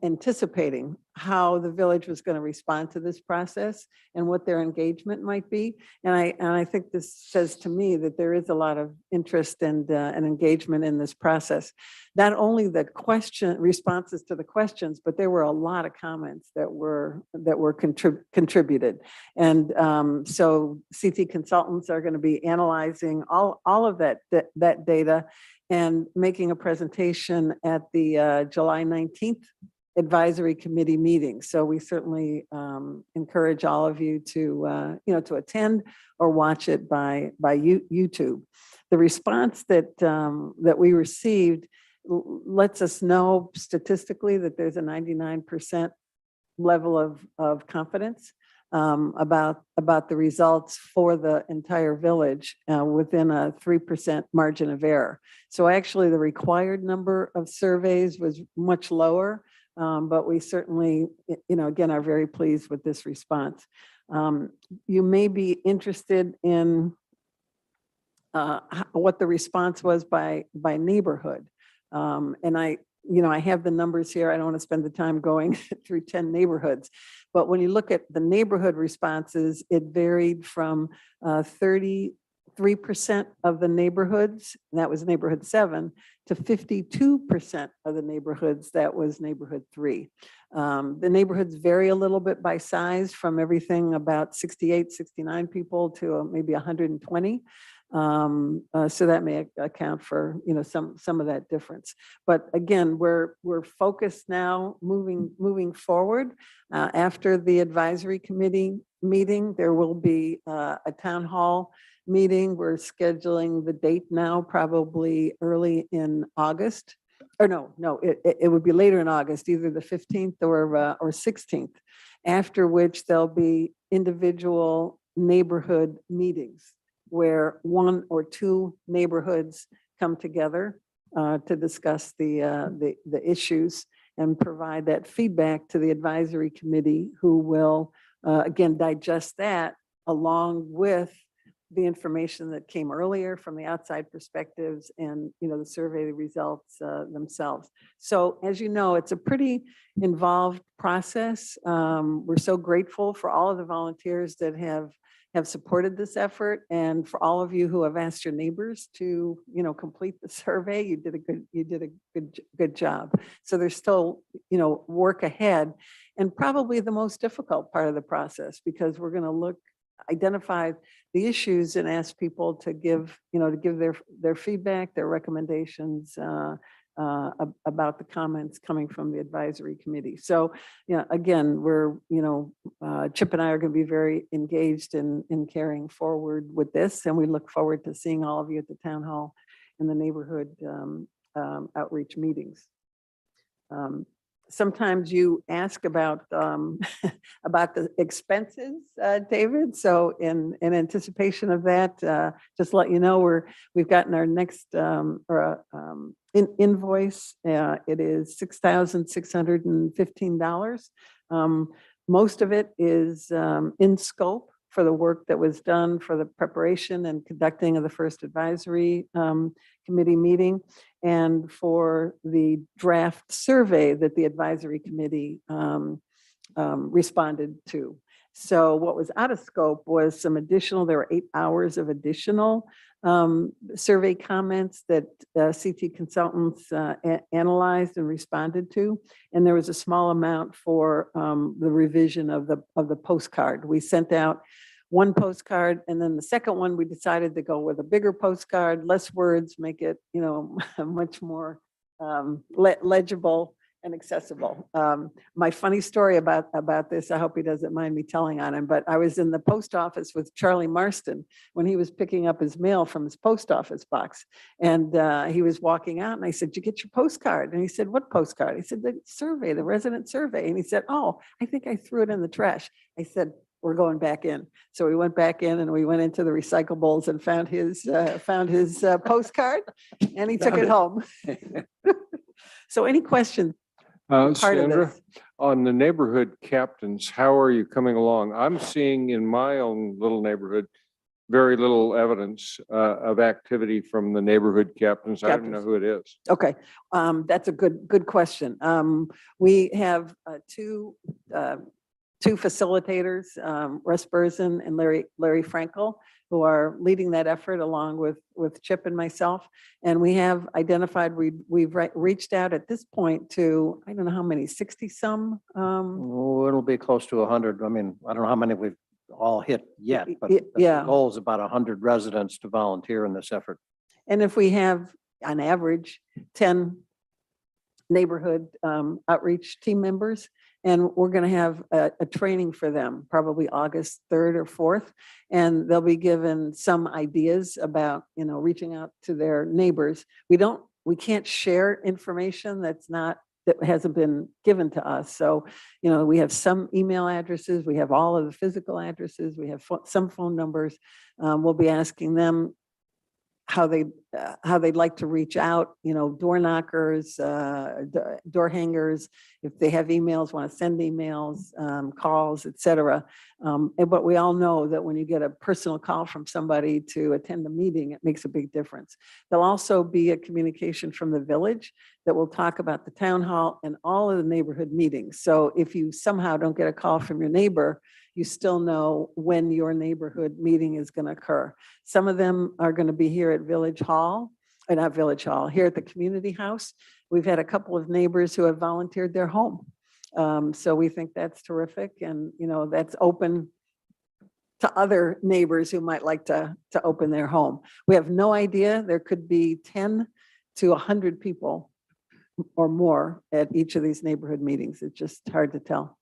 anticipating how the village was going to respond to this process and what their engagement might be. And I think this says to me that there is a lot of interest and engagement in this process. Not only the responses to the questions, but there were a lot of comments that were contributed. And so CT consultants are going to be analyzing all of that data and making a presentation at the July 19th advisory committee meeting. So we certainly encourage all of you to attend or watch it by YouTube. The response that we received lets us know statistically that there's a 99% level of confidence about the results for the entire village within a 3% margin of error. So actually the required number of surveys was much lower, but we certainly, again, are very pleased with this response. You may be interested in what the response was by neighborhood. And I have the numbers here. I don't want to spend the time going through 10 neighborhoods. But when you look at the neighborhood responses, it varied from 33% of the neighborhoods, and that was neighborhood 7, to 52% of the neighborhoods, that was neighborhood 3. The neighborhoods vary a little bit by size, from everything about 68, 69 people to maybe 120. So that may account for, some of that difference. But again, we're focused now moving forward. After the advisory committee meeting, there will be a town hall meeting. We're scheduling the date now, probably early in August. Or no, it would be later in August, either the 15th or 16th, after which there'll be individual neighborhood meetings where 1 or 2 neighborhoods come together to discuss the issues and provide that feedback to the advisory committee, who will again digest that along with the information that came earlier from the outside perspectives and, the survey results themselves. So as you know, it's a pretty involved process. We're so grateful for all of the volunteers that have supported this effort, and for all of you who have asked your neighbors to, complete the survey. You did a good job. So there's still, work ahead, and probably the most difficult part of the process, because we're going to identify the issues and ask people to give their feedback, their recommendations about the comments coming from the advisory committee. So, again, we're, Chip and I are going to be very engaged in carrying forward with this, and we look forward to seeing all of you at the town hall and the neighborhood outreach meetings. Sometimes you ask about about the expenses, David. So in anticipation of that, just let you know, we've gotten our next invoice. It is $6,615. Most of it is in scope for the work that was done for the preparation and conducting of the first advisory committee meeting, and for the draft survey that the advisory committee responded to. So what was out of scope was there were 8 hours of additional survey comments that CT consultants analyzed and responded to. And there was a small amount for the revision of the postcard. We sent out one postcard, and then the second one, we decided to go with a bigger postcard, less words, make it, much more legible and accessible. My funny story about this, I hope he doesn't mind me telling on him, but I was in the post office with Charlie Marston when he was picking up his mail from his post office box. And he was walking out, and I said, "Did you get your postcard?" And he said, "What postcard?" I said, "The survey, the resident survey." And he said, "Oh, I think I threw it in the trash." I said, "We're going back in." So we went back in, and we went into the recyclables and found his postcard, and he took it home. So any questions? Part of Sandra, this. on the neighborhood captains, how are you coming along? I'm seeing in my own little neighborhood very little evidence of activity from the neighborhood captains. I don't know who it is. Okay, that's a good question. We have two facilitators, Russ Burson and Larry Frankel, who are leading that effort along with Chip and myself. And we have identified, we've reached out at this point to, I don't know how many, 60 some? It'll be close to 100. I mean, I don't know how many we've all hit yet, but Yeah. the goal is about 100 residents to volunteer in this effort. And if we have, on average, 10 neighborhood outreach team members, and we're going to have a training for them, probably August 3rd or 4th, and they'll be given some ideas about, reaching out to their neighbors. We can't share information that hasn't been given to us. So, we have some email addresses, we have all of the physical addresses, we have some phone numbers. We'll be asking them how they'd like to reach out, door knockers, door hangers, if they have emails, want to send emails, calls, et cetera. But we all know that when you get a personal call from somebody to attend the meeting, it makes a big difference. There'll also be a communication from the village that will talk about the town hall and all of the neighborhood meetings. So if you somehow don't get a call from your neighbor, you still know when your neighborhood meeting is going to occur. Some of them are going to be here at Village Hall, or not Village Hall, here at the community house. We've had a couple of neighbors who have volunteered their home. So we think that's terrific. And, that's open to other neighbors who might like to open their home. We have no idea. There could be 10 to 100 people or more at each of these neighborhood meetings. It's just hard to tell.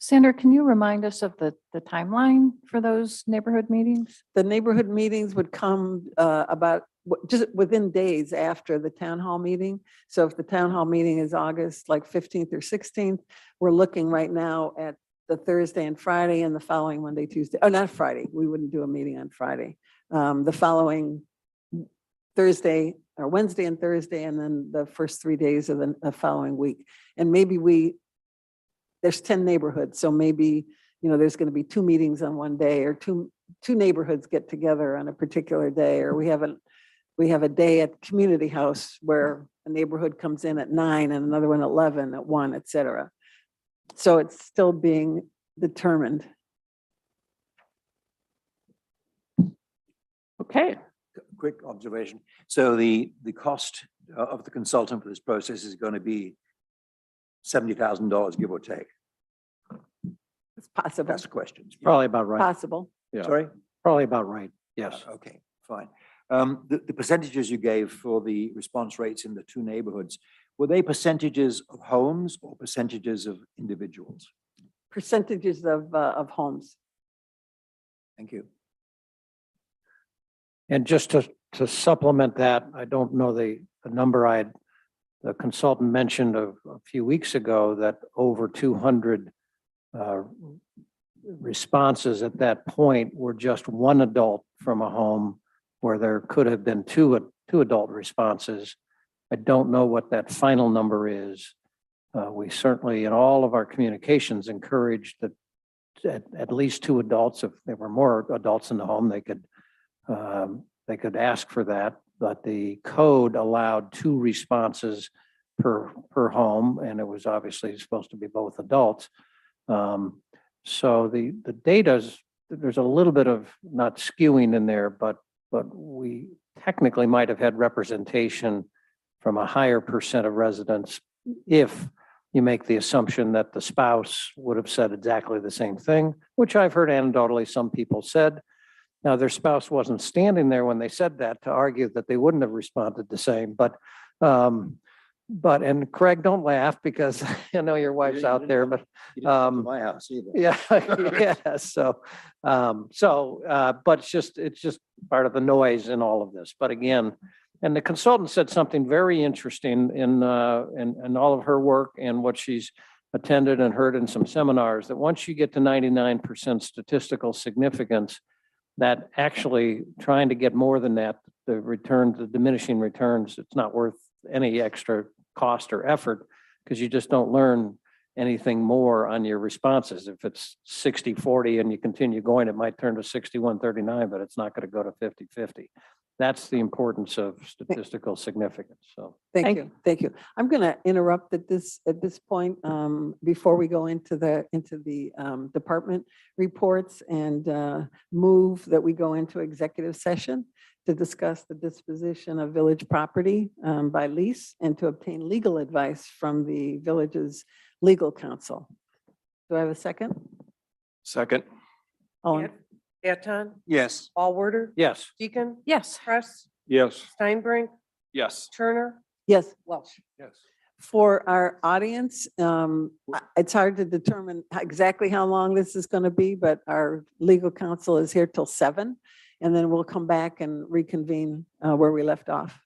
Sandra, can you remind us of the timeline for those neighborhood meetings? The neighborhood meetings would come about just within days after the town hall meeting. So if the town hall meeting is August like 15th or 16th, we're looking right now at the Thursday and Friday and the following Monday, Tuesday. Oh, not Friday. We wouldn't do a meeting on Friday. The following Thursday or Wednesday and Thursday, and then the first 3 days of the following week. And maybe there's 10 neighborhoods. So maybe, there's going to be 2 meetings on one day, or two neighborhoods get together on a particular day, or we have a day at community house where a neighborhood comes in at 9 and another one at 11, at 1, et cetera. So it's still being determined. Okay, Quick observation. So the cost of the consultant for this process is going to be $70,000, give or take. It's possible, That's the question. Probably about right. possible. Yeah. Sorry? Probably about right. Yes. Okay, fine. The percentages you gave for the response rates in the 2 neighborhoods, were they percentages of homes or percentages of individuals? Percentages of homes. Thank you. And just to supplement that, I don't know the number the consultant mentioned a few weeks ago, that over 200 responses at that point were just one adult from a home where there could have been two adult responses. I don't know what that final number is. We certainly, in all of our communications, encouraged that at least 2 adults, if there were more adults in the home, they could ask for that. But the code allowed 2 responses per home, and it was obviously supposed to be both adults. So the data's, there's a little bit of not skewing in there, but we technically might have had representation from a higher percent of residents if you make the assumption that the spouse would have said exactly the same thing, which I've heard anecdotally some people said. Now, their spouse wasn't standing there when they said that to argue that they wouldn't have responded the same, but and Craig, don't laugh because I know your wife's out there, but You didn't come to my house either. yeah, yeah. So, but it's just part of the noise in all of this. But again, and the consultant said something very interesting in all of her work and what she's attended and heard in some seminars, that once you get to 99% statistical significance, that actually trying to get more than that, the diminishing returns, it's not worth any extra cost or effort, because you just don't learn anything more on your responses. If it's 60-40 and you continue going, it might turn to 61-39, but it's not going to go to 50-50. That's the importance of statistical significance. So Thank you. Thank you. I'm going to interrupt at this point before we go into the department reports, and move that we go into executive session to discuss the disposition of village property by lease and to obtain legal advice from the village's legal counsel. Do I have a second? Second. All in- Anton, Yes. Allworder, yes. Deacon, Yes. Press, Yes. Steinbrink, Yes. Turner, Yes. Welsh. Yes. For our audience, it's hard to determine exactly how long this is going to be, but our legal counsel is here till 7, and then we'll come back and reconvene where we left off.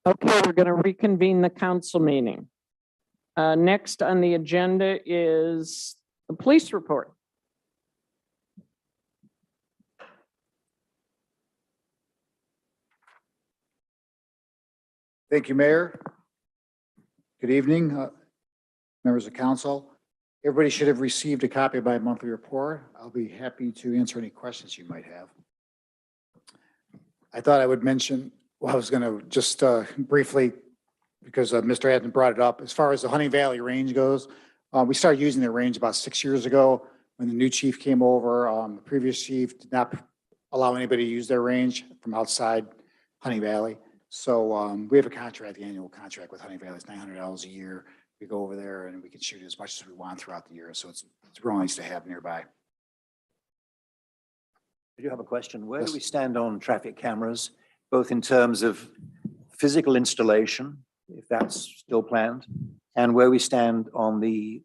Okay, we're going to reconvene the council meeting. Next on the agenda is the police report. Thank you, Mayor. Good evening, members of council. Everybody should have received a copy of my monthly report. I'll be happy to answer any questions you might have. I thought I would mention, well, I was going to just briefly, because Mr. Adams brought it up, as far as the Hunting Valley Range goes, we started using the range about 6 years ago when the new chief came over. The previous chief did not allow anybody to use their range from outside Hunting Valley. So we have a contract, the annual contract with Hunting Valley. It's $900 a year. We go over there and we can shoot as much as we want throughout the year. So it's real nice to have nearby. I do have a question. Where do Yes. we stand on traffic cameras, both in terms of physical installation, if that's still planned, and where we stand on the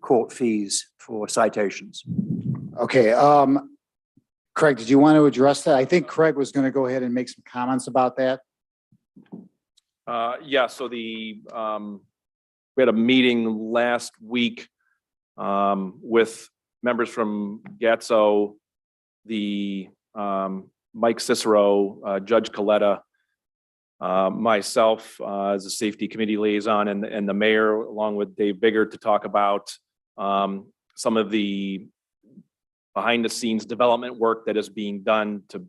court fees for citations? Okay, Craig, did you want to address that? I think Craig was going to go ahead and make some comments about that. Yeah, so we had a meeting last week with members from GATSO, the Mike Cicero, Judge Coletta, myself as a safety committee liaison, and the mayor, along with Dave Bigger, to talk about some of the behind the scenes development work that is being done to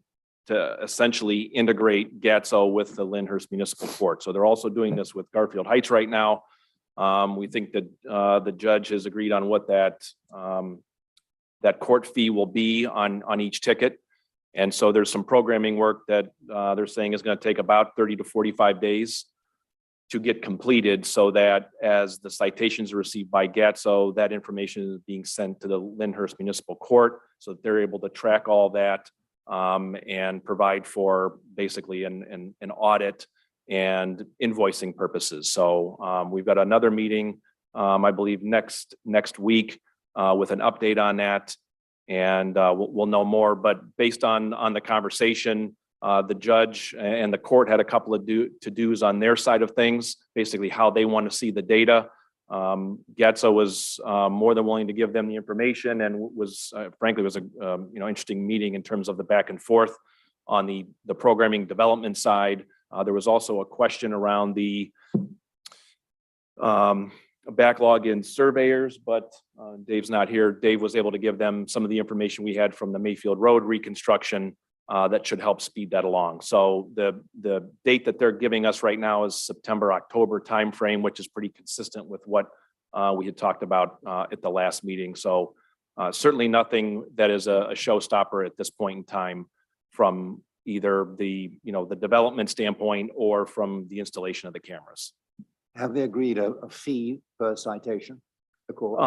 essentially integrate GATSO with the Lyndhurst Municipal Court. So they're also doing this with Garfield Heights right now. We think that the judge has agreed on what that court fee will be on each ticket. And so there's some programming work that they're saying is going to take about 30 to 45 days to get completed, so that as the citations are received by GATSO, that information is being sent to the Lyndhurst Municipal Court, so that they're able to track all that and provide for basically an audit and invoicing purposes. So we've got another meeting, I believe next week with an update on that, and we'll know more. But based on the conversation, the judge and the court had a couple of to-dos on their side of things, basically how they want to see the data. GATSO was more than willing to give them the information, and was frankly was a interesting meeting in terms of the back and forth on the programming development side. There was also a question around the backlog in surveyors, but Dave's not here. Dave was able to give them some of the information we had from the Mayfield Road reconstruction that should help speed that along. So the date that they're giving us right now is September, October timeframe, which is pretty consistent with what we had talked about at the last meeting. So certainly nothing that is a showstopper at this point in time from either the development standpoint or from the installation of the cameras. Have they agreed a fee per citation? The court?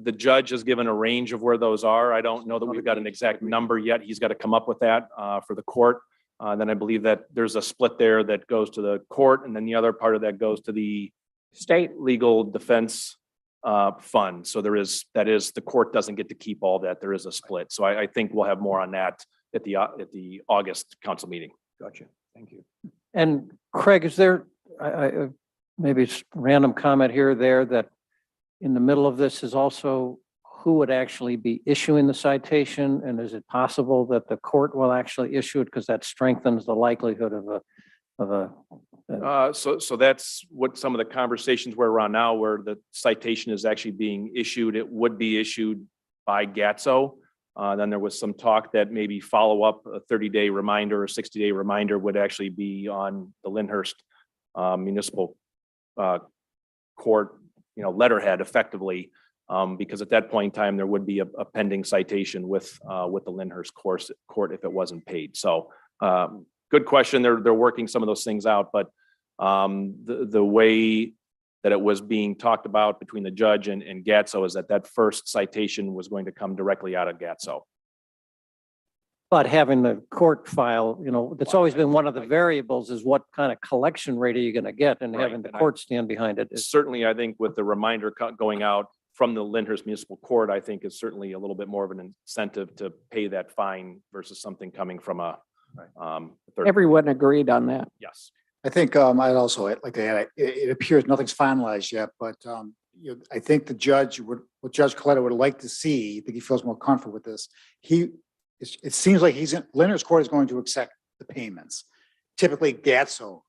The judge has given a range of where those are. I don't know that we've got an exact number yet. He's got to come up with that for the court. Then I believe that there's a split there that goes to the court, and then the other part of that goes to the state legal defense fund. So the court doesn't get to keep all that. There is a split. So I think we'll have more on that at the August council meeting. Gotcha. Thank you. And Craig, is there, maybe it's random comment here or there, that in the middle of this is also who would actually be issuing the citation? And is it possible that the court will actually issue it, because that strengthens the likelihood of a So that's what some of the conversations were around now, where the citation is actually being issued. It would be issued by GATSO. Then there was some talk that maybe follow up a 30-day reminder or 60-day reminder would actually be on the Lyndhurst Municipal Court, letterhead effectively, because at that point in time, there would be a pending citation with the Lyndhurst court if it wasn't paid. So good question. They're working some of those things out, but the way that it was being talked about between the judge and GATSO is that first citation was going to come directly out of GATSO. But having the court file, that's always been one of the variables, is what kind of collection rate are you going to get, and Right. having the court stand behind it is. Certainly, I think with the reminder going out from the Lyndhurst Municipal Court, I think is certainly a little bit more of an incentive to pay that fine versus something coming from a third. Everyone agreed on that. Yes. I think I'd also like to add, it appears nothing's finalized yet, but I think the judge what Judge Coletta would like to see, I think he feels more comfortable with this. It seems like Leonard's Court is going to accept the payments. Typically, Gatso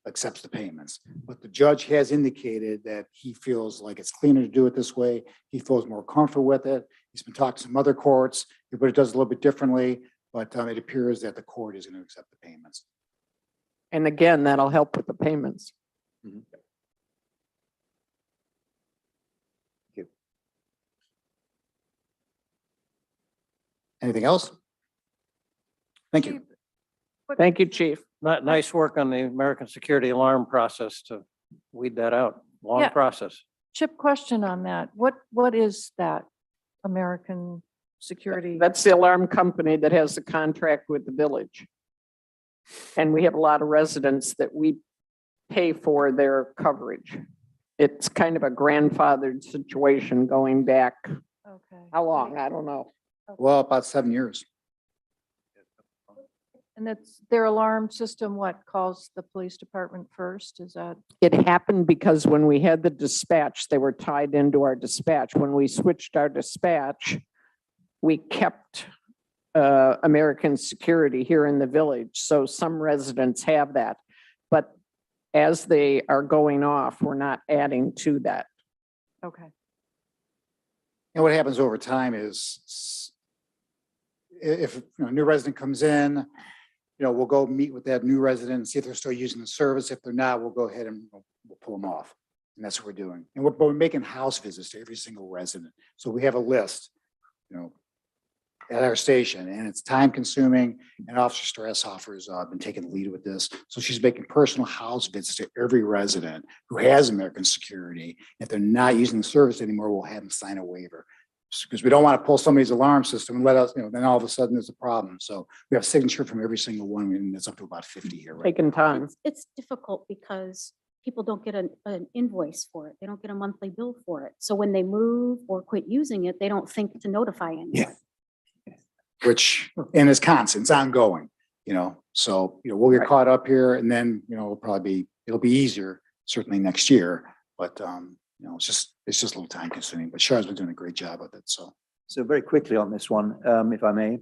accepts the payments, but the judge has indicated that he feels like it's cleaner to do it this way. He feels more comfortable with it. He's been talking to some other courts, but it does a little bit differently, but it appears that the court is going to accept the payments. And again, that'll help with the payments. Mhm. Thank you. Anything else? Thank you. Thank you, Chief. Nice work on the American Security Alarm process to weed that out. Long Yeah. process. Chip, question on that. What is that American Security? That's the alarm company that has the contract with the village. And we have a lot of residents that we pay for their coverage. It's kind of a grandfathered situation going back, Okay. how long? I don't know. Well, about 7 years. And that's their alarm system, what calls the police department first? Is that? It happened because when we had the dispatch, they were tied into our dispatch. When we switched our dispatch, we kept American Security here in the village. So some residents have that. But as they are going off, we're not adding to that. Okay. And what happens over time is if a new resident comes in, we'll go meet with that new resident and see if they're still using the service. If they're not, we'll go ahead and we'll pull them off. And that's what we're doing. And we're making house visits to every single resident. So we have a list, at our station, and it's time consuming, and Officer Strasshofer has been taking the lead with this. So she's making personal house visits to every resident who has American Security. If they're not using the service anymore, we'll have them sign a waiver. Because we don't want to pull somebody's alarm system and let us, then all of a sudden there's a problem. So we have signature from every single one, and it's up to about 50 here, right? Taking time. It's difficult because people don't get an invoice for it. They don't get a monthly bill for it. So when they move or quit using it, they don't think to notify anyone. Yeah. Which, and it's constant, it's ongoing, so, we'll get Right. caught up here, and then, it'll be easier certainly next year, but, it's just a little time consuming, but Char's been doing a great job with it, so. So very quickly on this one, if I may,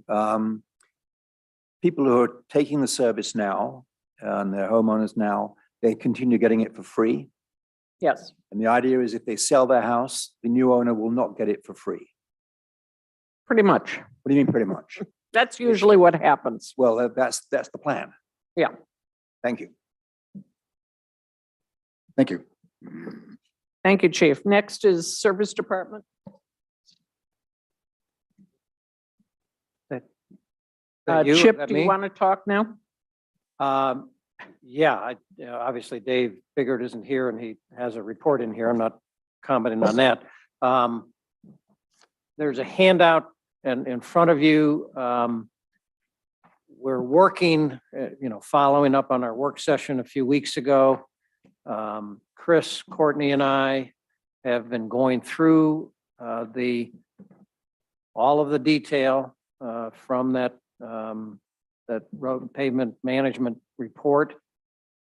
people who are taking the service now and they're homeowners now, they continue getting it for free. Yes. And the idea is if they sell their house, the new owner will not get it for free. Pretty much. What do you mean pretty much? That's usually what happens. Well, that's the plan. Yeah. Thank you. Thank you. Thank you, Chief. Next is Service Department. Chip, do you want to talk now? Yeah, obviously Dave Biggert isn't here and he has a report in here. I'm not commenting on that. There's a handout in front of you. We're working, following up on our work session a few weeks ago. Chris, Courtney, and I have been going through all of the detail from that road and pavement management report.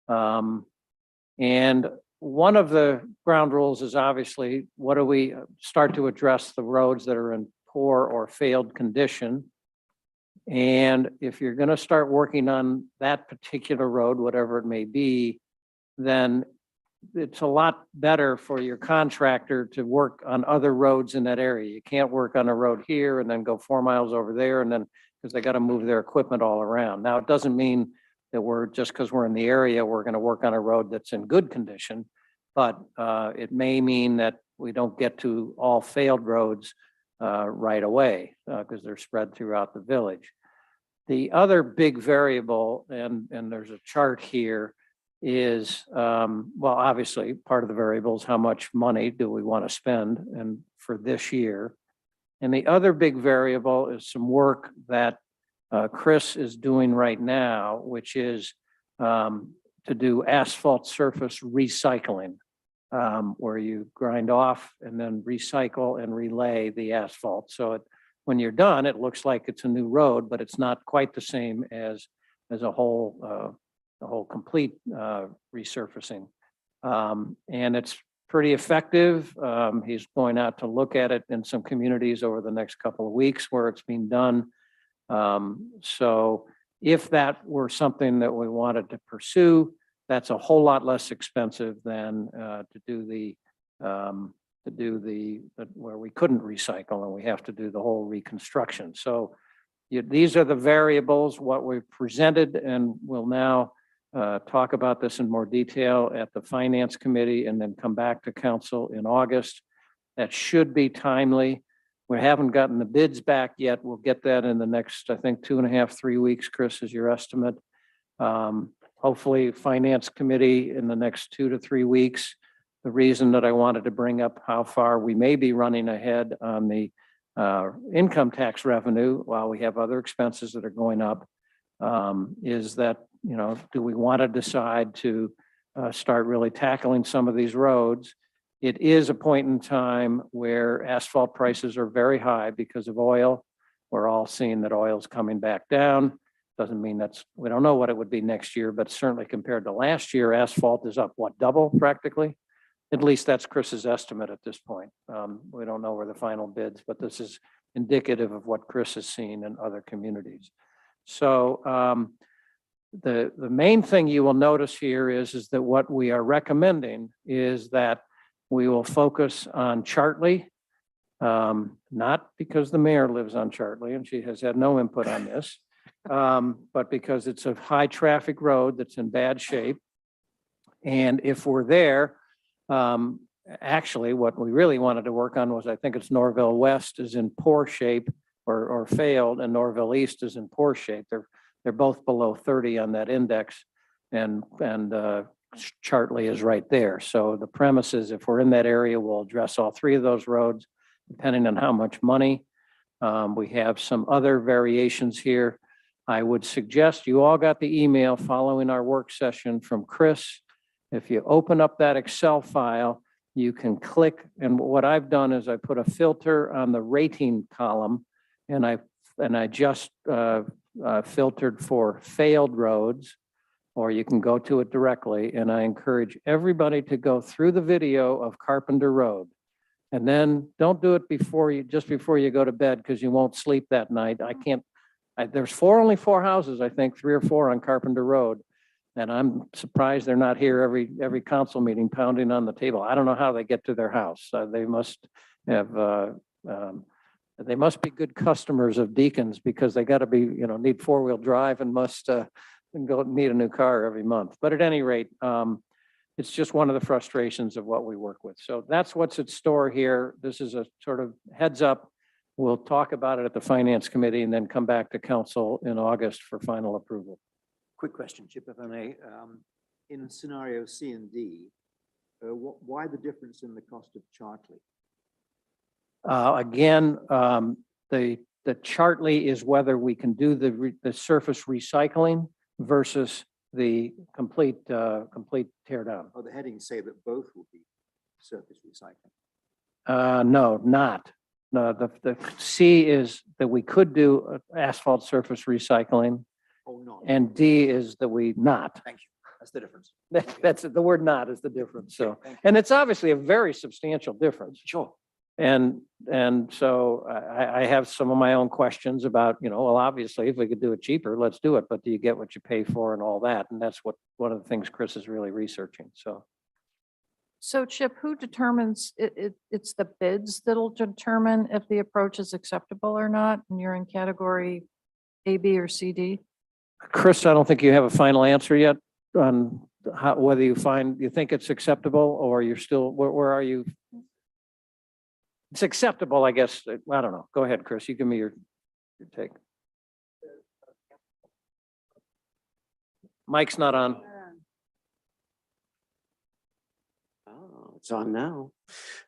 And one of the ground rules is obviously, what do we start to address the roads that are in poor or failed condition? And if you're going to start working on that particular road, whatever it may be, then it's a lot better for your contractor to work on other roads in that area. You can't work on a road here and then go 4 miles over there, and then because they got to move their equipment all around. Now, it doesn't mean that we're just because we're in the area, we're going to work on a road that's in good condition, but it may mean that we don't get to all failed roads right away because they're spread throughout the village. The other big variable, and there's a chart here, is, well, obviously part of the variable is how much money do we want to spend and for this year. And the other big variable is some work that Chris is doing right now, which is to do asphalt surface recycling, where you grind off and then recycle and relay the asphalt. So when you're done, it looks like it's a new road, but it's not quite the same as a whole the whole complete resurfacing. And it's pretty effective. He's going out to look at it in some communities over the next couple of weeks where it's being done. So if that were something that we wanted to pursue, that's a whole lot less expensive than to do the where we couldn't recycle and we have to do the whole reconstruction. So these are the variables, what we've presented, and we'll now talk about this in more detail at the Finance Committee and then come back to council in August. That should be timely. We haven't gotten the bids back yet. We'll get that in the next, I think, 2.5, 3 weeks, Chris, is your estimate. Hopefully, Finance Committee in the next 2 to 3 weeks. The reason that I wanted to bring up how far we may be running ahead on the income tax revenue while we have other expenses that are going up is that, you know, do we want to decide to start really tackling some of these roads? It is a point in time where asphalt prices are very high because of oil. We're all seeing that oil's coming back down. Doesn't mean we don't know what it would be next year, but certainly compared to last year, asphalt is up, what, double practically? At least that's Chris's estimate at this point. We don't know where the final bids, but this is indicative of what Chris has seen in other communities. So the main thing you will notice here is that what we are recommending is that we will focus on Chartley, not because the mayor lives on Chartley and she has had no input on this, but because it's a high traffic road that's in bad shape. And if we're there, actually what we really wanted to work on was, I think it's Norville West is in poor shape or failed, and Norville East is in poor shape. They're both below 30 on that index, and Chartley is right there. So the premise is if we're in that area, we'll address all 3 of those roads, depending on how much money. We have some other variations here. I would suggest you all got the email following our work session from Chris. If you open up that Excel file, you can click, and what I've done is I put a filter on the rating column, and I just filtered for failed roads, or you can go to it directly. And I encourage everybody to go through the video of Carpenter Road. And then don't do it just before you go to bed, because you won't sleep that night. There's only 4 houses, I think, 3 or 4 on Carpenter Road. And I'm surprised they're not here every council meeting pounding on the table. I don't know how they get to their house. They must have, they must be good customers of Deacon's, because they got to be, need 4-wheel drive and must go need a new car every month. But at any rate, it's just one of the frustrations of what we work with. So that's what's at store here. This is a sort of heads up. We'll talk about it at the Finance Committee and then come back to council in August for final approval. Quick question, Chip, if I may. In scenario C and D, why the difference in the cost of Chartley? Again, the Chartley is whether we can do the surface recycling versus the complete tear down. Oh, the headings say that both will be surface recycling. No, not. No, the C is that we could do asphalt surface recycling. Oh, not. And D is that we not. Thank you. That's the difference. That's the word not is the difference. So, Thank you. and it's obviously a very substantial difference. Sure. And so I have some of my own questions about, well, obviously if we could do it cheaper, let's do it. But do you get what you pay for and all that? And that's one of the things Chris is really researching. So Chip, who determines, it's the bids that'll determine if the approach is acceptable or not? And you're in category A, B, or C, D? Chris, I don't think you have a final answer yet on whether you think it's acceptable, or you're still, where are you? It's acceptable, I guess. I don't know. Go ahead, Chris. You give me your take. Mike's not on. Oh, it's on now.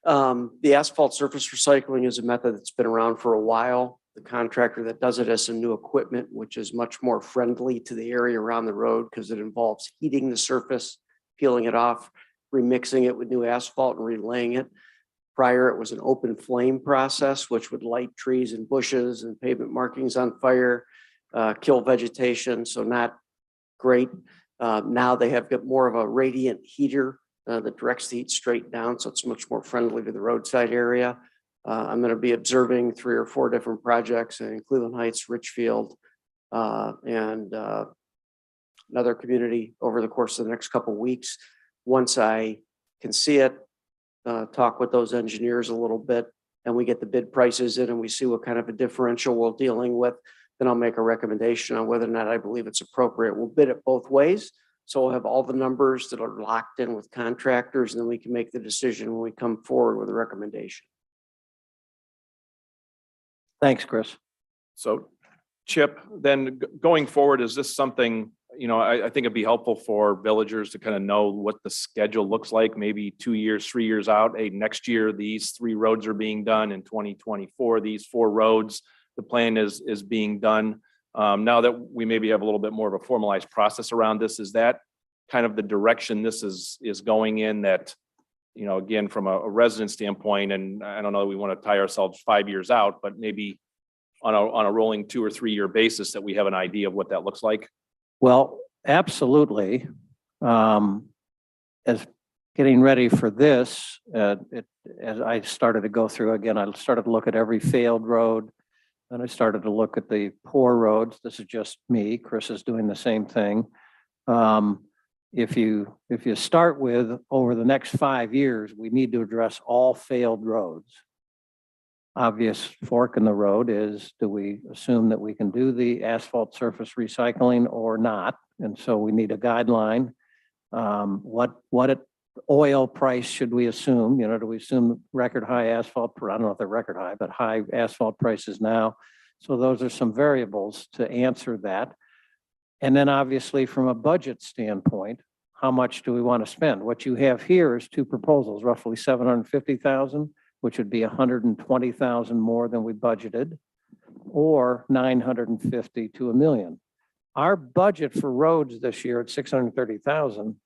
The asphalt surface recycling is a method that's been around for a while. The contractor that does it has some new equipment, which is much more friendly to the area around the road, because it involves heating the surface, peeling it off, remixing it with new asphalt and relaying it. Prior, it was an open flame process, which would light trees and bushes and pavement markings on fire, kill vegetation. So not great. Now they have got more of a radiant heater that directs the heat straight down, so it's much more friendly to the roadside area. I'm going to be observing 3 or 4 different projects in Cleveland Heights, Richfield, and another community over the course of the next couple of weeks. Once I can see it, talk with those engineers a little bit, and we get the bid prices in and we see what kind of a differential we're dealing with, then I'll make a recommendation on whether or not I believe it's appropriate. We'll bid it both ways. So we'll have all the numbers that are locked in with contractors, and then we can make the decision when we come forward with a recommendation. Thanks, Chris. So Chip, then going forward, is this something, I think it'd be helpful for villagers to kind of know what the schedule looks like, maybe 2 years, 3 years out. Hey, next year, these 3 roads are being done. In 2024, these 4 roads, the plan is being done. Now that we maybe have a little bit more of a formalized process around this, is that kind of the direction this is going in that, again, from a resident standpoint, and I don't know that we want to tie ourselves 5 years out, but maybe on a rolling 2 or 3 year basis that we have an idea of what that looks like? Well, absolutely. As getting ready for this, as I started to go through again, I started to look at every failed road. Then I started to look at the poor roads. This is just me. Chris is doing the same thing. If you start with over the next 5 years, we need to address all failed roads. Obvious fork in the road is, do we assume that we can do the asphalt surface recycling or not? And so we need a guideline. What oil price should we assume? Do we assume record high asphalt? I don't know if they're record high, but high asphalt prices now. So those are some variables to answer that. And then obviously from a budget standpoint, how much do we want to spend? What you have here is 2 proposals, roughly 750,000, which would be 120,000 more than we budgeted, or 950 to $1 million. Our budget for roads this year at 630,000,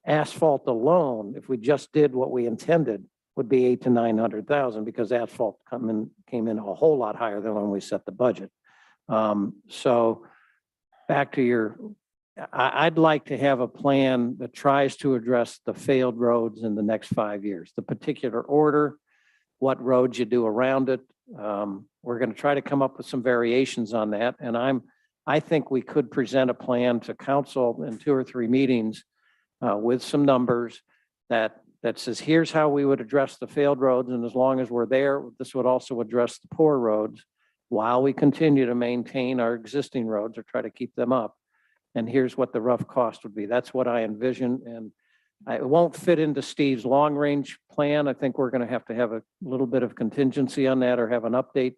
asphalt alone, if we just did what we intended, would be 800 to 900,000 because asphalt came in a whole lot higher than when we set the budget. So back to I'd like to have a plan that tries to address the failed roads in the next 5 years, the particular order, what roads you do around it. We're going to try to come up with some variations on that. And I think we could present a plan to council in 2 or 3 meetings with some numbers that says, here's how we would address the failed roads. And as long as we're there, this would also address the poor roads while we continue to maintain our existing roads or try to keep them up. And here's what the rough cost would be. That's what I envision. And it won't fit into Steve's long-range plan. I think we're going to have a little bit of contingency on that or have an update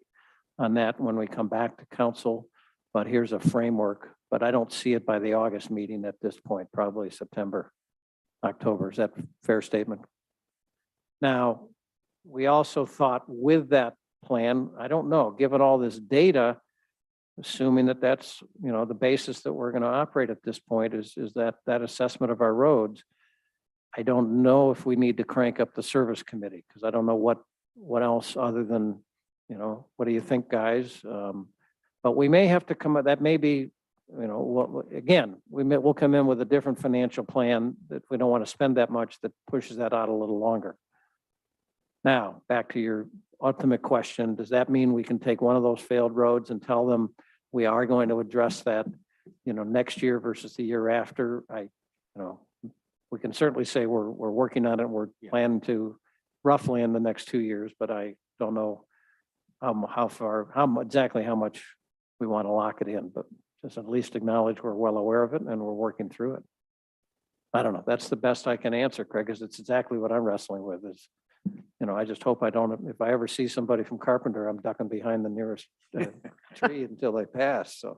on that when we come back to council. But here's a framework, but I don't see it by the August meeting at this point, probably September, October. Is that a fair statement? Now, we also thought with that plan, I don't know, given all this data, assuming that that's, the basis that we're going to operate at this point is that assessment of our roads. I don't know if we need to crank up the service committee because I don't know what else other than, what do you think, guys? But we may have to come up, that may be, again, we'll come in with a different financial plan that we don't want to spend that much that pushes that out a little longer. Now, back to your ultimate question, does that mean we can take one of those failed roads and tell them we are going to address that, next year versus the year after? We can certainly say we're working on it. We're planning to roughly in the next 2 years, but I don't know exactly how much we want to lock it in, but just at least acknowledge we're well aware of it and we're working through it. I don't know. That's the best I can answer, Craig, because it's exactly what I'm wrestling with is, I just hope if I ever see somebody from Carpenter, I'm ducking behind the nearest tree until they pass. So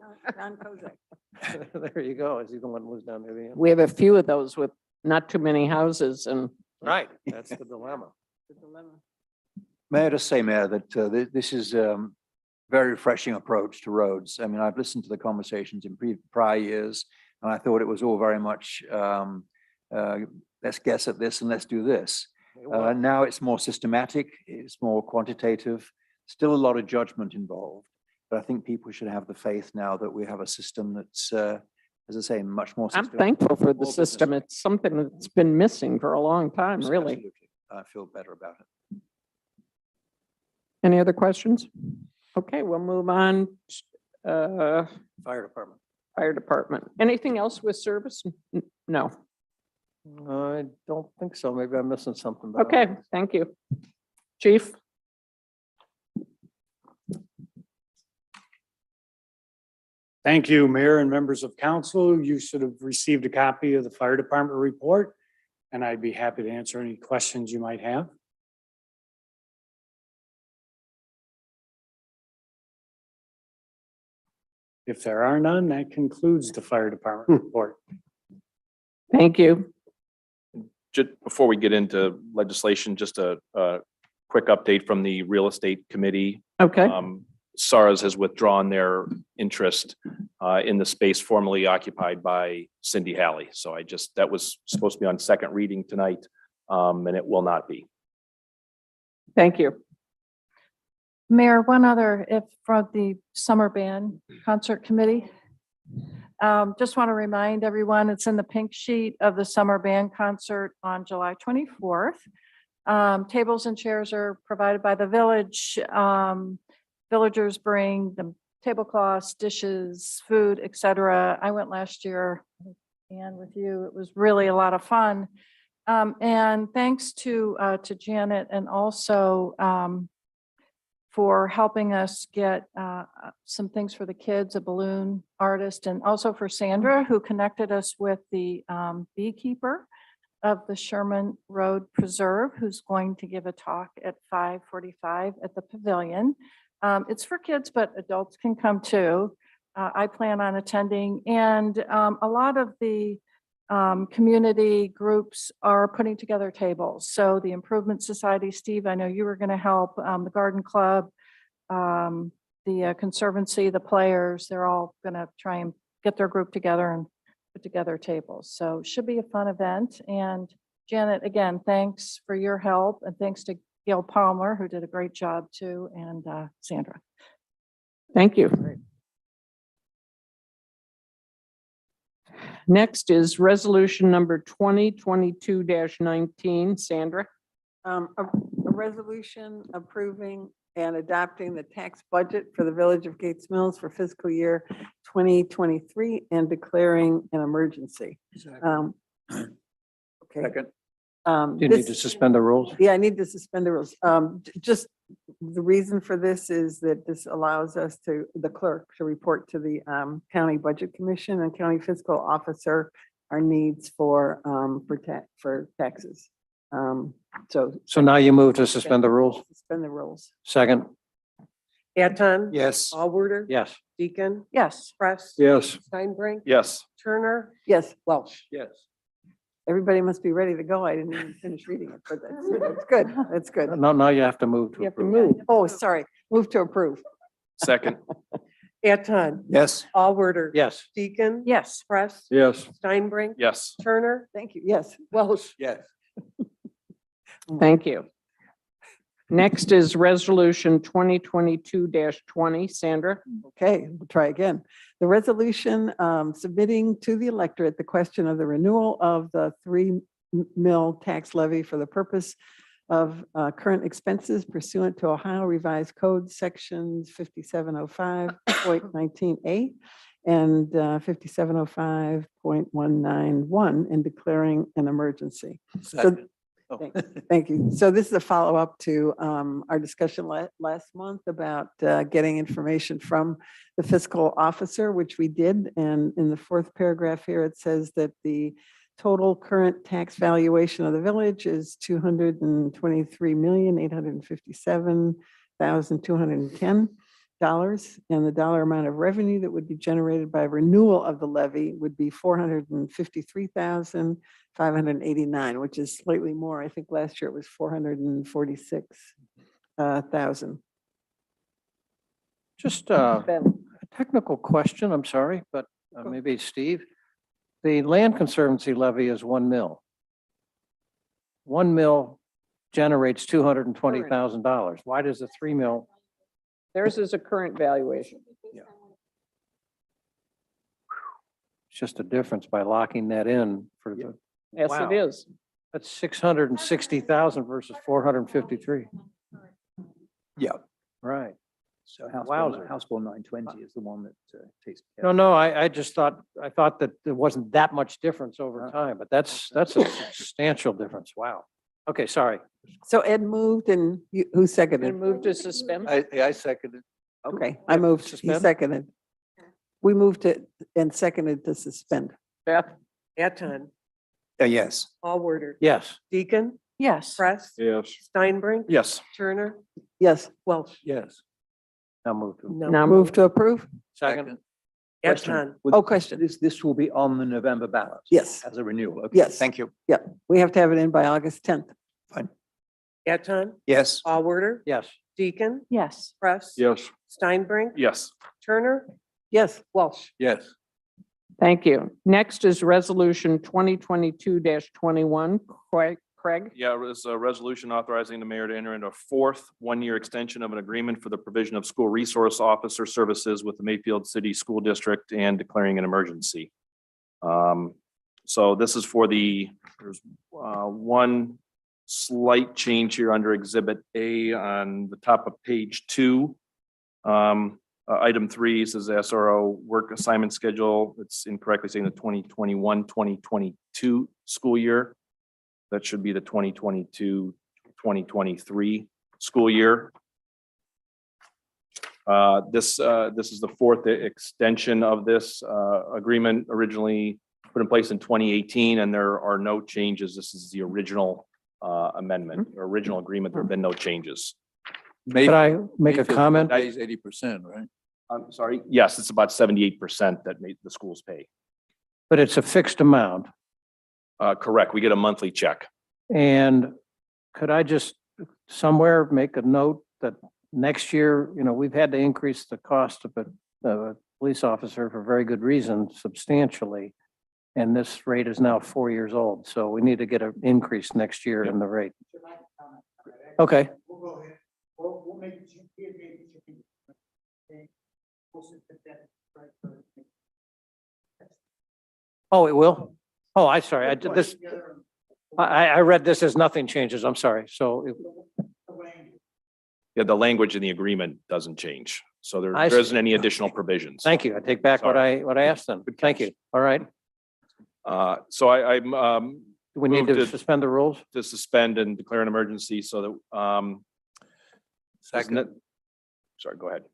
there you go. Is he the one who lives down near the end? We have a few of those with not too many houses and. Right. That's the dilemma. May I just say, Mayor, that this is a very refreshing approach to roads. I mean, I've listened to the conversations in prior years, and I thought it was all very much, let's guess at this and let's do this. Now it's more systematic, it's more quantitative, still a lot of judgment involved. But I think people should have the faith now that we have a system that's as I say, much more. I'm system- thankful for the more business system. friendly. It's something that's been missing for a long time, really. Absolutely. I feel better about it. Any other questions? Okay, we'll move on. Fire department. Fire department. Anything else with service? No. I don't think so. Maybe I'm missing something. but I don't Okay, think so. thank you. Chief? Thank you, Mayor and members of council. You should have received a copy of the fire department report, and I'd be happy to answer any questions you might have. If there are none, that concludes the fire department report. Thank you. Just before we get into legislation, just a quick update from the real estate committee. Okay, SARS has withdrawn their interest in the space formerly occupied by Cindy Halley. So that was supposed to be on second reading tonight, and it will not be. thank you. Mayor, one other, if from the summer band concert committee. Just want to remind everyone, it's in the pink sheet of the summer band concert on July 24th. Tables and chairs are provided by the village. Villagers bring the tablecloths, dishes, food, etc. I went last year, and with you, it was really a lot of fun. And thanks to Janet and also for helping us get some things for the kids, a balloon artist, and also for Sandra, who connected us with the beekeeper of the Sherman Road Preserve, who's going to give a talk at 5:45 at the pavilion. It's for kids, but adults can come too. I plan on attending, and a lot of the community groups are putting together tables. So the Improvement Society, Steve, I know you were going to help, the Garden Club, the Conservancy, the players, they're all going to try and get their group together and put together tables. So it should be a fun event. And Janet, again, thanks for your help, and thanks to Gail Palmer, who did a great job too, and Sandra. Thank you. Next is resolution number 2022-19. Sandra? A resolution approving and adopting the tax budget for the Village of Gates Mills for fiscal year 2023 and declaring an emergency. Okay. Second. Do you need to suspend the rules? Yeah, I need to suspend the rules. Just the reason for this is that this allows us to, the clerk, to report to the County Budget Commission and County Fiscal Officer our needs for taxes. So now you move to suspend the rules? Suspend the rules. Second? Anton. Yes. Allward. Yes. Deacon. Yes. Press. Yes. Steinbrink. Yes. Turner. Yes, Welsh. Yes. everybody must be ready to go. I didn't even finish reading it, but that's good. That's good. No, now you have to move to You have to approve. move. Oh, sorry. Move to approve. Second. Anton. Yes. Allward. Yes. Deacon. Yes. Press. Yes. Steinbrink. Yes. Turner. Thank you. Yes. Welsh. Yes. Thank you. Next is resolution 2022-20. Sandra? Okay, we'll try again. The resolution submitting to the electorate the question of the renewal of the 3 mil tax levy for the purpose of current expenses pursuant to Ohio Revised Code sections 5705.19A and 5705.191 and declaring an emergency. Second. Thank you. So this is a follow-up to our discussion last month about getting information from the fiscal officer, which we did. And in the 4th paragraph here, it says that the total current tax valuation of the village is $223,857,210. And the dollar amount of revenue that would be generated by renewal of the levy would be $453,589, which is slightly more. I think last year it was 446,000. Just a technical question, I'm sorry, but maybe Steve. The Land Conservancy levy is 1 mil. 1 mil generates $220,000. Why does the 3 mil? Theirs is a current valuation. It's just a difference by locking that in for the, Yes, Wow. it is. that's 660,000 versus 453. Yeah. Right. So House Wowzer. Bill, House Bill 920 is the one that takes. care No, of no, I just thought, I thought that there wasn't that much difference over time, but that's a substantial difference. Wow. Okay, sorry. So Ed moved and who And seconded? move to suspend. I seconded. Okay, Yeah, I moved, he suspend? seconded. We moved it and seconded to suspend. Beth? Eton, Yes. Allworder, Yes. Deacon, Yes. Press, Yes. Steinbrink, Yes. Turner, Yes, Welsh. Yes. Now move to. No. Now move to approve? Second. Question. Eton, Would- Oh, question. This will be on the November ballot? Yes. As a renewal? Okay. Yes. Thank you. We have to have it in by August 10th. Eton, Yes. Allworder, Yes. Deacon, Yes. Press. Yes. Steinbrink, Yes. Turner, Yes, Welsh. Yes. Thank you. Next is Resolution 2022-21. Craig? Yeah, it was a resolution authorizing the mayor to enter into a fourth one-year extension of an agreement for the provision of school resource officer services with the Mayfield City School District and declaring an emergency. So this is for there's one slight change here under Exhibit A on the top of page 2. Item 3 says SRO work assignment schedule. It's incorrectly saying the 2021-2022 school year. That should be the 2022-2023 school year. This is the fourth extension of this agreement, originally put in place in 2018, and there are no changes. This is the original amendment, or original agreement. There have been no changes. Could I make a comment? Pays 80%, right? I'm sorry. Yes, it's about 78% that the schools pay. But it's a fixed amount. Correct. We get a monthly check. And could I just somewhere make a note that next year, we've had to increase the cost of a police officer for very good reason substantially. And this rate is now 4 years old. So we need to get an increase next year in the rate. Okay. We'll make it. Oh, it will? Oh, sorry. I did this. I read this as nothing changes. I'm sorry. So Yeah, the language in the agreement doesn't change. So there I there see. isn't any additional provisions. thank you. I take back what I asked them. Thank you. All right. So I'm Do we need Move to to- suspend the rules? to suspend and declare an emergency so that Second. Sorry, go ahead.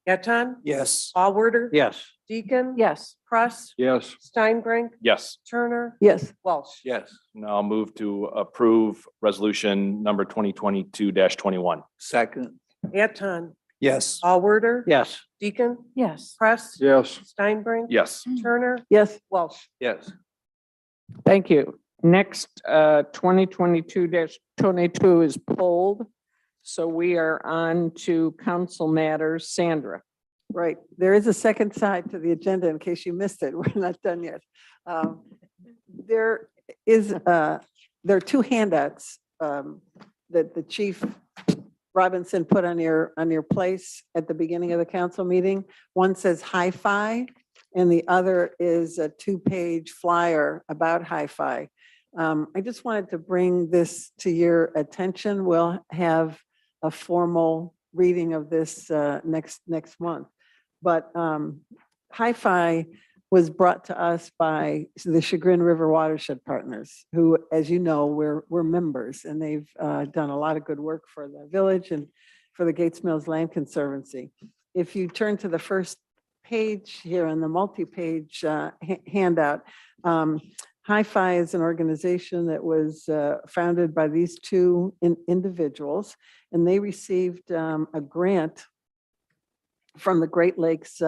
Eton, Yes. Allworder. Yes. Deacon. Yes. Press, Yes. Steinbrink, Yes. Turner, yes, Welsh. Yes. Now I'll move to approve resolution number 2022-21. Second. Eton, Yes. Allworder. Yes. Deacon, Yes. Press. Yes. Steinbrink. Yes. Turner, yes, Welsh. Yes. Thank you. Next, 2022-22 is pulled. So we are on to council matters. Sandra. right. There is a second side to the agenda in case you missed it. We're not done yet. There are two handouts that the chief Robinson put on your place at the beginning of the council meeting. One says hi-fi and the other is a 2-page flyer about hi-fi. I just wanted to bring this to your attention. We'll have a formal reading of this next month. But hi-fi was brought to us by the Chagrin River Watershed Partners, who, as you know, we're members, and they've done a lot of good work for the village and for the Gates Mills Land Conservancy. If you turn to the first page here in the multi-page handout, Hi-Fi is an organization that was founded by these two individuals, and they received a grant from the Great Lakes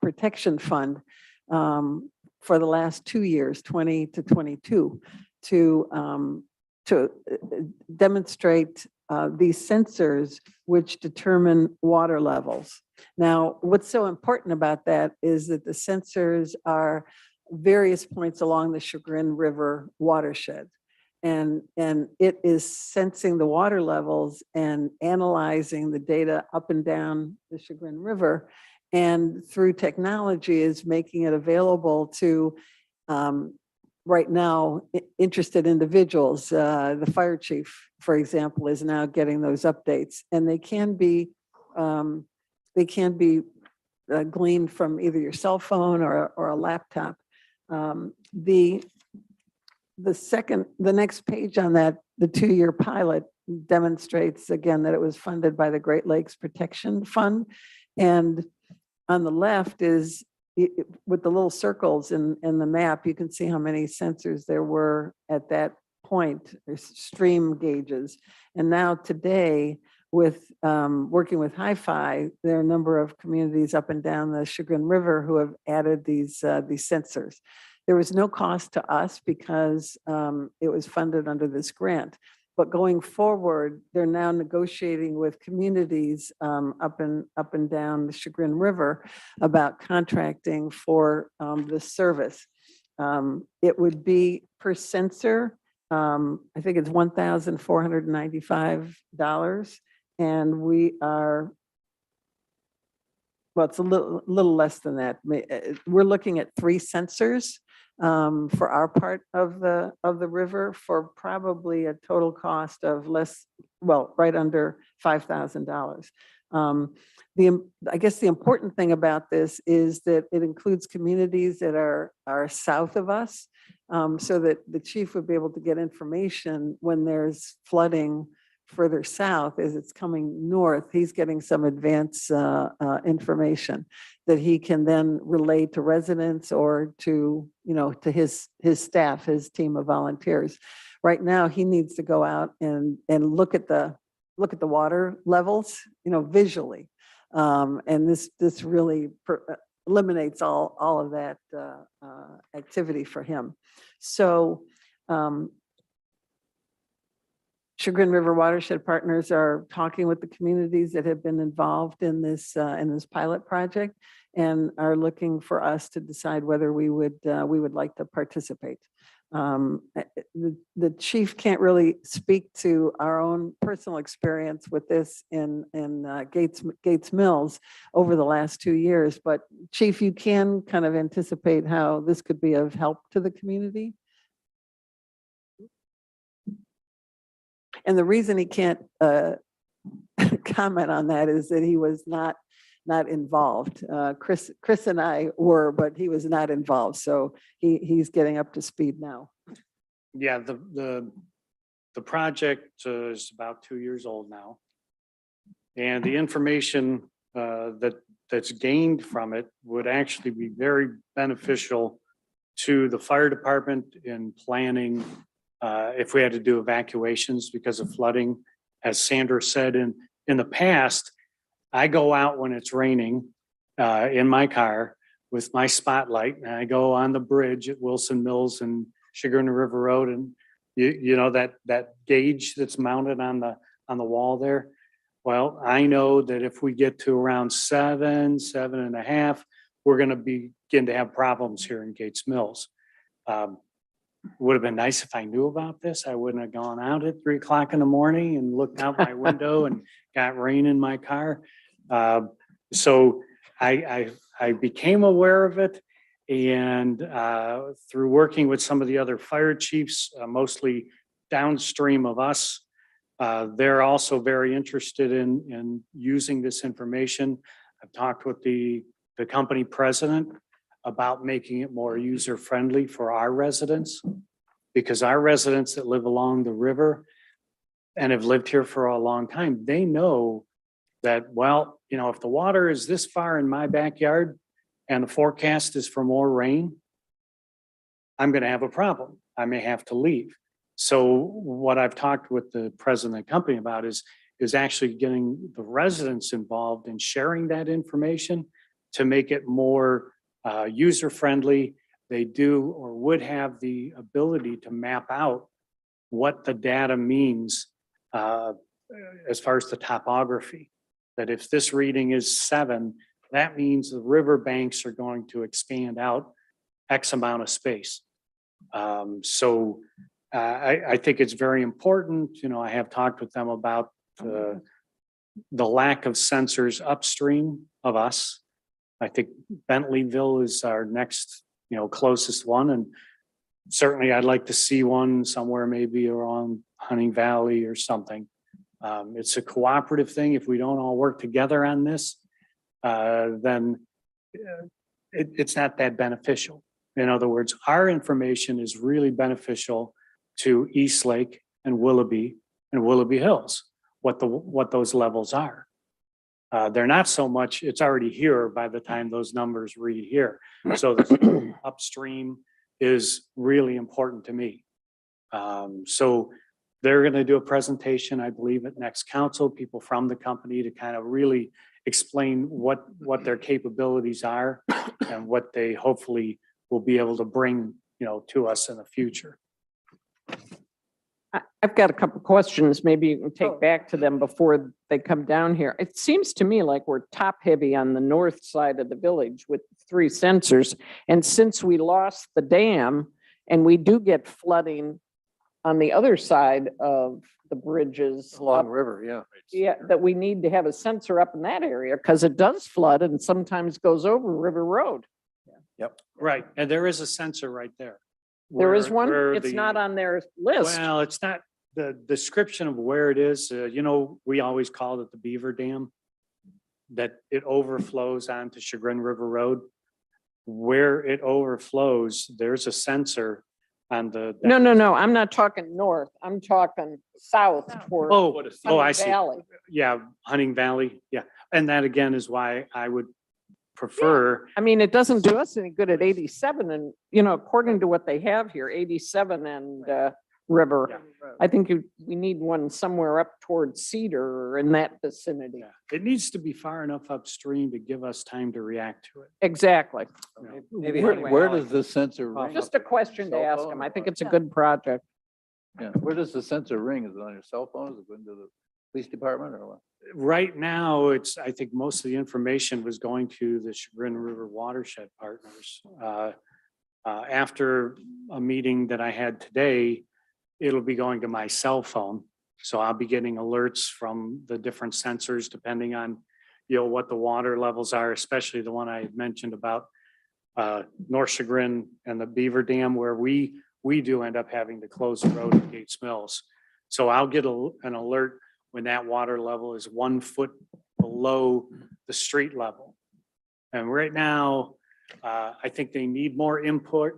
Protection Fund for the last 2 years, 20 to 22, to demonstrate these sensors which determine water levels. Now, what's so important about that is that the sensors are various points along the Chagrin River watershed. And it is sensing the water levels and analyzing the data up and down the Chagrin River and through technology is making it available to right now interested individuals. The fire chief, for example, is now getting those updates, and they can be gleaned from either your cell phone or a laptop. The next page on that, the 2-year pilot demonstrates again that it was funded by the Great Lakes Protection Fund. And on the left is with the little circles in the map, you can see how many sensors there were at that point, stream gauges. And now today, with working with Hi-Fi, there are a number of communities up and down the Chagrin River who have added these sensors. There was no cost to us because it was funded under this grant. But going forward, they're now negotiating with communities up and down the Chagrin River about contracting for this service. It would be per sensor. I think it's $1,495. And we are, well, it's a little less than that. We're looking at 3 sensors for our part of the river for probably a total cost of right under $5,000. I guess the important thing about this is that it includes communities that are south of us, so that the chief would be able to get information when there's flooding further south as it's coming north. He's getting some advance information that he can then relay to residents or to his staff, his team of volunteers. Right now, he needs to go out and look at the water levels, visually, and this really eliminates all of that activity for him. So. Chagrin River Watershed Partners are talking with the communities that have been involved in this pilot project and are looking for us to decide whether we would like to participate. The chief can't really speak to our own personal experience with this in Gates Mills over the last 2 years, but Chief, you can kind of anticipate how this could be of help to the community. And the reason he can't comment on that is that he was not involved. Chris and I were, but he was not involved. So he's getting up to speed now. Yeah, the project is about 2 years old now. And the information that's gained from it would actually be very beneficial to the fire department in planning if we had to do evacuations because of flooding. As Sandra said, in the past, I go out when it's raining in my car with my spotlight, and I go on the bridge at Wilson Mills and Chagrin River Road, and you know that gauge that's mounted on the wall there. Well, I know that if we get to around 7.5, we're going to begin to have problems here in Gates Mills. Would have been nice if I knew about this. I wouldn't have gone out at 3 o'clock in the morning and looked out my window and got rain in my car. So I became aware of it, and through working with some of the other fire chiefs, mostly downstream of us, they're also very interested in using this information. I've talked with the company president about making it more user-friendly for our residents, because our residents that live along the river and have lived here for a long time, they know that, well, you know, if the water is this far in my backyard and the forecast is for more rain, I'm going to have a problem. I may have to leave. So what I've talked with the president of the company about is actually getting the residents involved in sharing that information to make it more user-friendly. They do or would have the ability to map out what the data means as far as the topography. That if this reading is 7, that means the river banks are going to expand out X amount of space. So I think it's very important. You know, I have talked with them about the lack of sensors upstream of us. I think Bentleyville is our next, closest one. And certainly I'd like to see one somewhere maybe around Hunting Valley or something. It's a cooperative thing. If we don't all work together on this, then it's not that beneficial. In other words, our information is really beneficial to Eastlake and Willoughby Hills, what those levels are. They're not so much, it's already here by the time those numbers read here. So the upstream is really important to me. So they're going to do a presentation, I believe, at next council, people from the company to kind of really explain what their capabilities are and what they hopefully will be able to bring, to us in the future. I've got a couple questions. Maybe you can take back to them before they come down here. It seems to me like we're top heavy on the north side of the village with 3 sensors. And since we lost the dam and we do get flooding on the other side of the bridges. Along up- river, yeah. Yeah, that we need to have a sensor up in that area because it does flood and sometimes goes over River Road. Right, and there is a sensor right there. There is one, where it's the- not on their list. Well, it's not the description of where it is. We always called it the Beaver Dam. That it overflows onto Chagrin River Road. Where it overflows, there's a sensor on the. No, I'm not talking north. I'm talking south toward Oh, I Hunting see. Valley. Yeah, Hunting Valley, yeah. And that again is why I would prefer, I mean, it doesn't do us any good at 87 and, according to what they have here, 87 and River. I think we need one somewhere up towards Cedar or in that vicinity. yeah, it needs to be far enough upstream to give us time to react to it. Exactly. Maybe Where does the sensor ring? Just a question to Cell ask phone them. or I think what? it's a good project. Yeah, where does the sensor ring? Is it on your cell phone? Is it going to the police department or what? Right now, I think most of the information was going to the Chagrin River Watershed Partners. After a meeting that I had today, it'll be going to my cell phone. So I'll be getting alerts from the different sensors depending on, what the water levels are, especially the one I had mentioned about North Chagrin and the Beaver Dam, where we do end up having to close the road at Gates Mills. So I'll get an alert when that water level is 1 foot below the street level. And right now, I think they need more input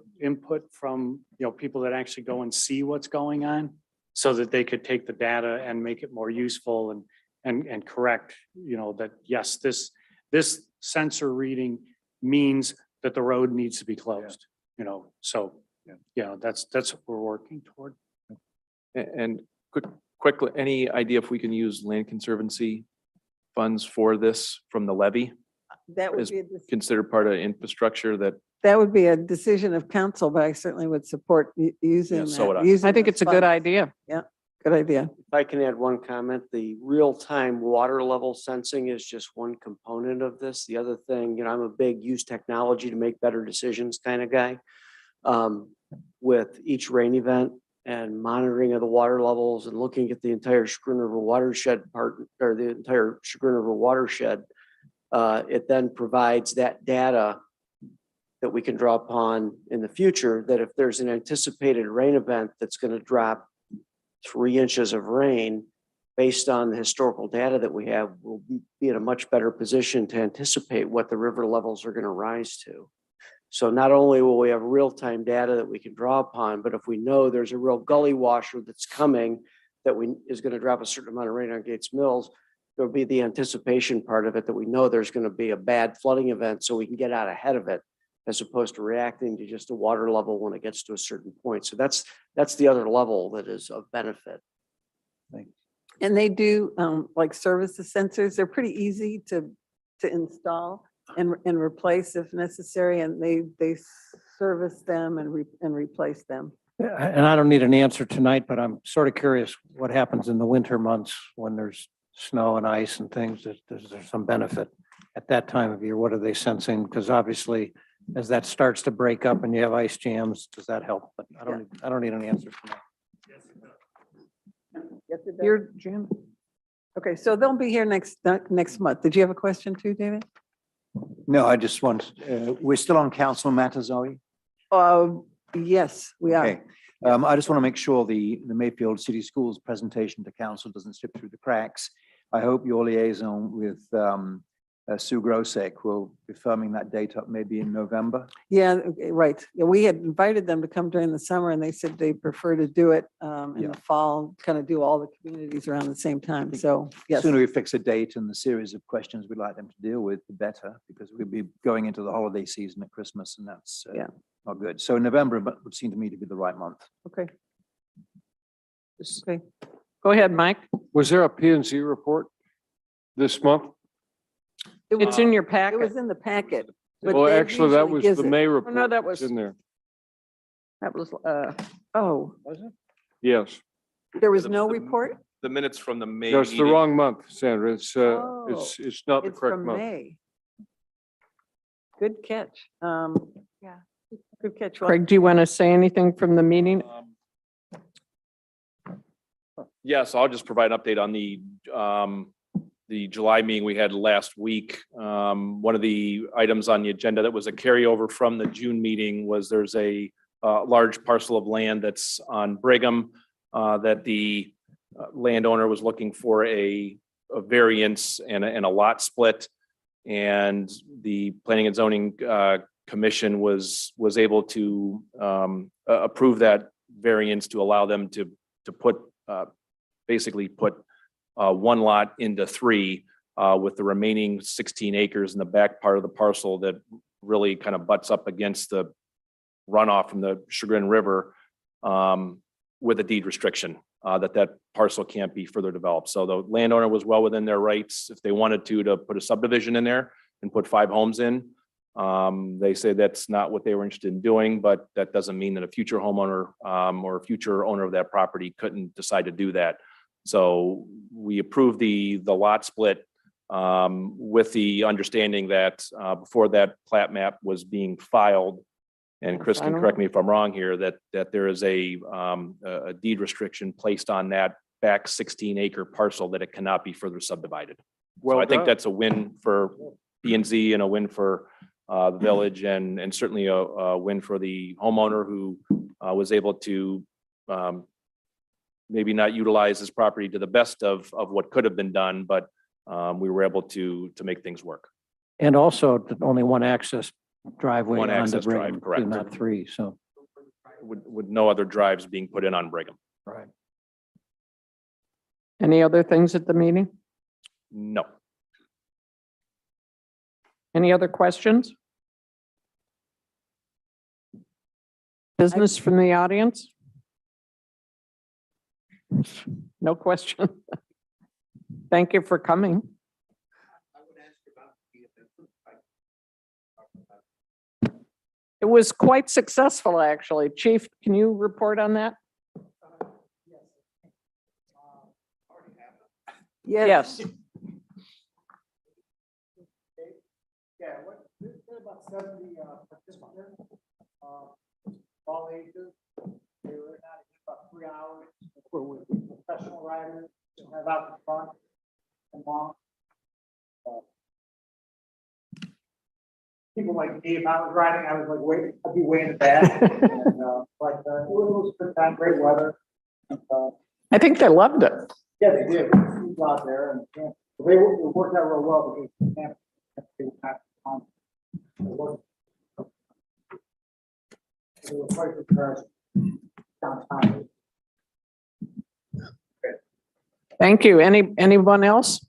from, people that actually go and see what's going on so that they could take the data and make it more useful and correct, that yes, this sensor reading means that the road needs to be closed, so, that's what we're working toward. And quickly, any idea if we can use Land Conservancy funds for this from the levy? That would Is be, considered part of infrastructure that, a decision of council, but I certainly would support using Yeah, so would that. I. using I think those it's a good funds. idea. Good idea. If I can add one comment, the real-time water level sensing is just one component of this. The other thing, I'm a big use technology to make better decisions kind of guy. With each rain event and monitoring of the water levels and looking at the entire Chagrin River watershed or the entire Chagrin River watershed, it then provides that data that we can draw upon in the future, that if there's an anticipated rain event that's going to drop 3 inches of rain, based on the historical data that we have, we'll be in a much better position to anticipate what the river levels are going to rise to. So not only will we have real-time data that we can draw upon, but if we know there's a real gully washer that's coming that is going to drop a certain amount of rain on Gates Mills, there'll be the anticipation part of it that we know there's going to be a bad flooding event so we can get out ahead of it, as opposed to reacting to just a water level when it gets to a certain point. So that's the other level that is of benefit. And they do like service the sensors. They're pretty easy to install and replace if necessary. And they service them and replace them. And I don't need an answer tonight, but I'm sort of curious what happens in the winter months when there's snow and ice and things. Is there some benefit at that time of year? What are they sensing? Because obviously, as that starts to break up and you have ice jams, does that help? But I don't need an answer tonight. Yes, it does. Here, Jim. Okay, so they'll be here next month. Did you have a question too, David? No, I just want, we're still on council matters, are we? Yes, we are. Okay. I just want to make sure the Mayfield City Schools presentation to council doesn't slip through the cracks. I hope your liaison with Sue Grosek will be firming that date up maybe in November. Yeah, okay, right. Yeah, we had invited them to come during the summer and they said they prefer to do it in Yeah. the fall, kind of do all the communities around the same time. So, yes. Sooner we fix a date and the series of questions we'd like them to deal with, the better, because we'll be going into the holiday season at Christmas and that's Yeah. not good. So November would seem to me to be the right month. Okay. Okay. Go ahead, Mike. Was there a P and Z report this month? It's in your It packet. was in the packet. but Well, Dave actually, that usually was gives the it. May no, report. that that's was- in there. That was, Oh, Yes. there was The- no the- report? The minutes from the May No, it's the meeting. wrong month, Sandra. It's Oh, it's not the It's correct from month. May. Good catch. Yeah. Good catch. Well, Craig, do you want to say anything from the meeting? Yes, I'll just provide an update on the July meeting we had last week. One of the items on the agenda that was a carryover from the June meeting was there's a large parcel of land that's on Brigham that the landowner was looking for a variance and a lot split. And the Planning and Zoning Commission was able to approve that variance to allow them to put basically put one lot into three with the remaining 16 acres in the back part of the parcel that really kind of butts up against the runoff from the Chagrin River with a deed restriction that parcel can't be further developed. So the landowner was well within their rights if they wanted to put a subdivision in there and put 5 homes in. They say that's not what they were interested in doing, but that doesn't mean that a future homeowner or a future owner of that property couldn't decide to do that. So we approved the lot split with the understanding that before that plat map was being filed, and Chris can correct me if I'm wrong here, that there is a deed restriction placed on that back 16-acre parcel that it cannot be further subdivided. So I think done. that's a win for P and Z and a win for the village and certainly a win for the homeowner who was able to maybe not utilize his property to the best of what could have been done, but we were able to make things work. And also only one access driveway One onto access drive, Brigham, correct. not 3, so. With no other drives being put in on Brigham. Right. Any other things at the meeting? No. Any other questions? Business from the audience? No question. Thank you for coming. It was quite successful, actually. Chief, can you report on that? yes. Yeah, there's about 70 participants, all ages. They were not about 3 hours. With professional riders, to have out the front and long. People like me, if I was riding, I was like, wait, I'd be way in the back. And, but it was a good time, great weather. I think they loved it. Yeah, they did. It was out there and they worked out real well because the camp, they were not on. They were quite depressed downtown. Thank you. Anyone else?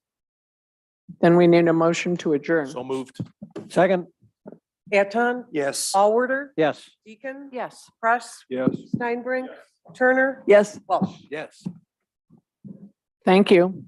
Then we need a motion to adjourn. So moved. Second, Anton, Yes. Allworder, yes. Deacon, Yes. Press, Yes. Steinbrink, Turner, Yes. Welsh. Yes. Thank you.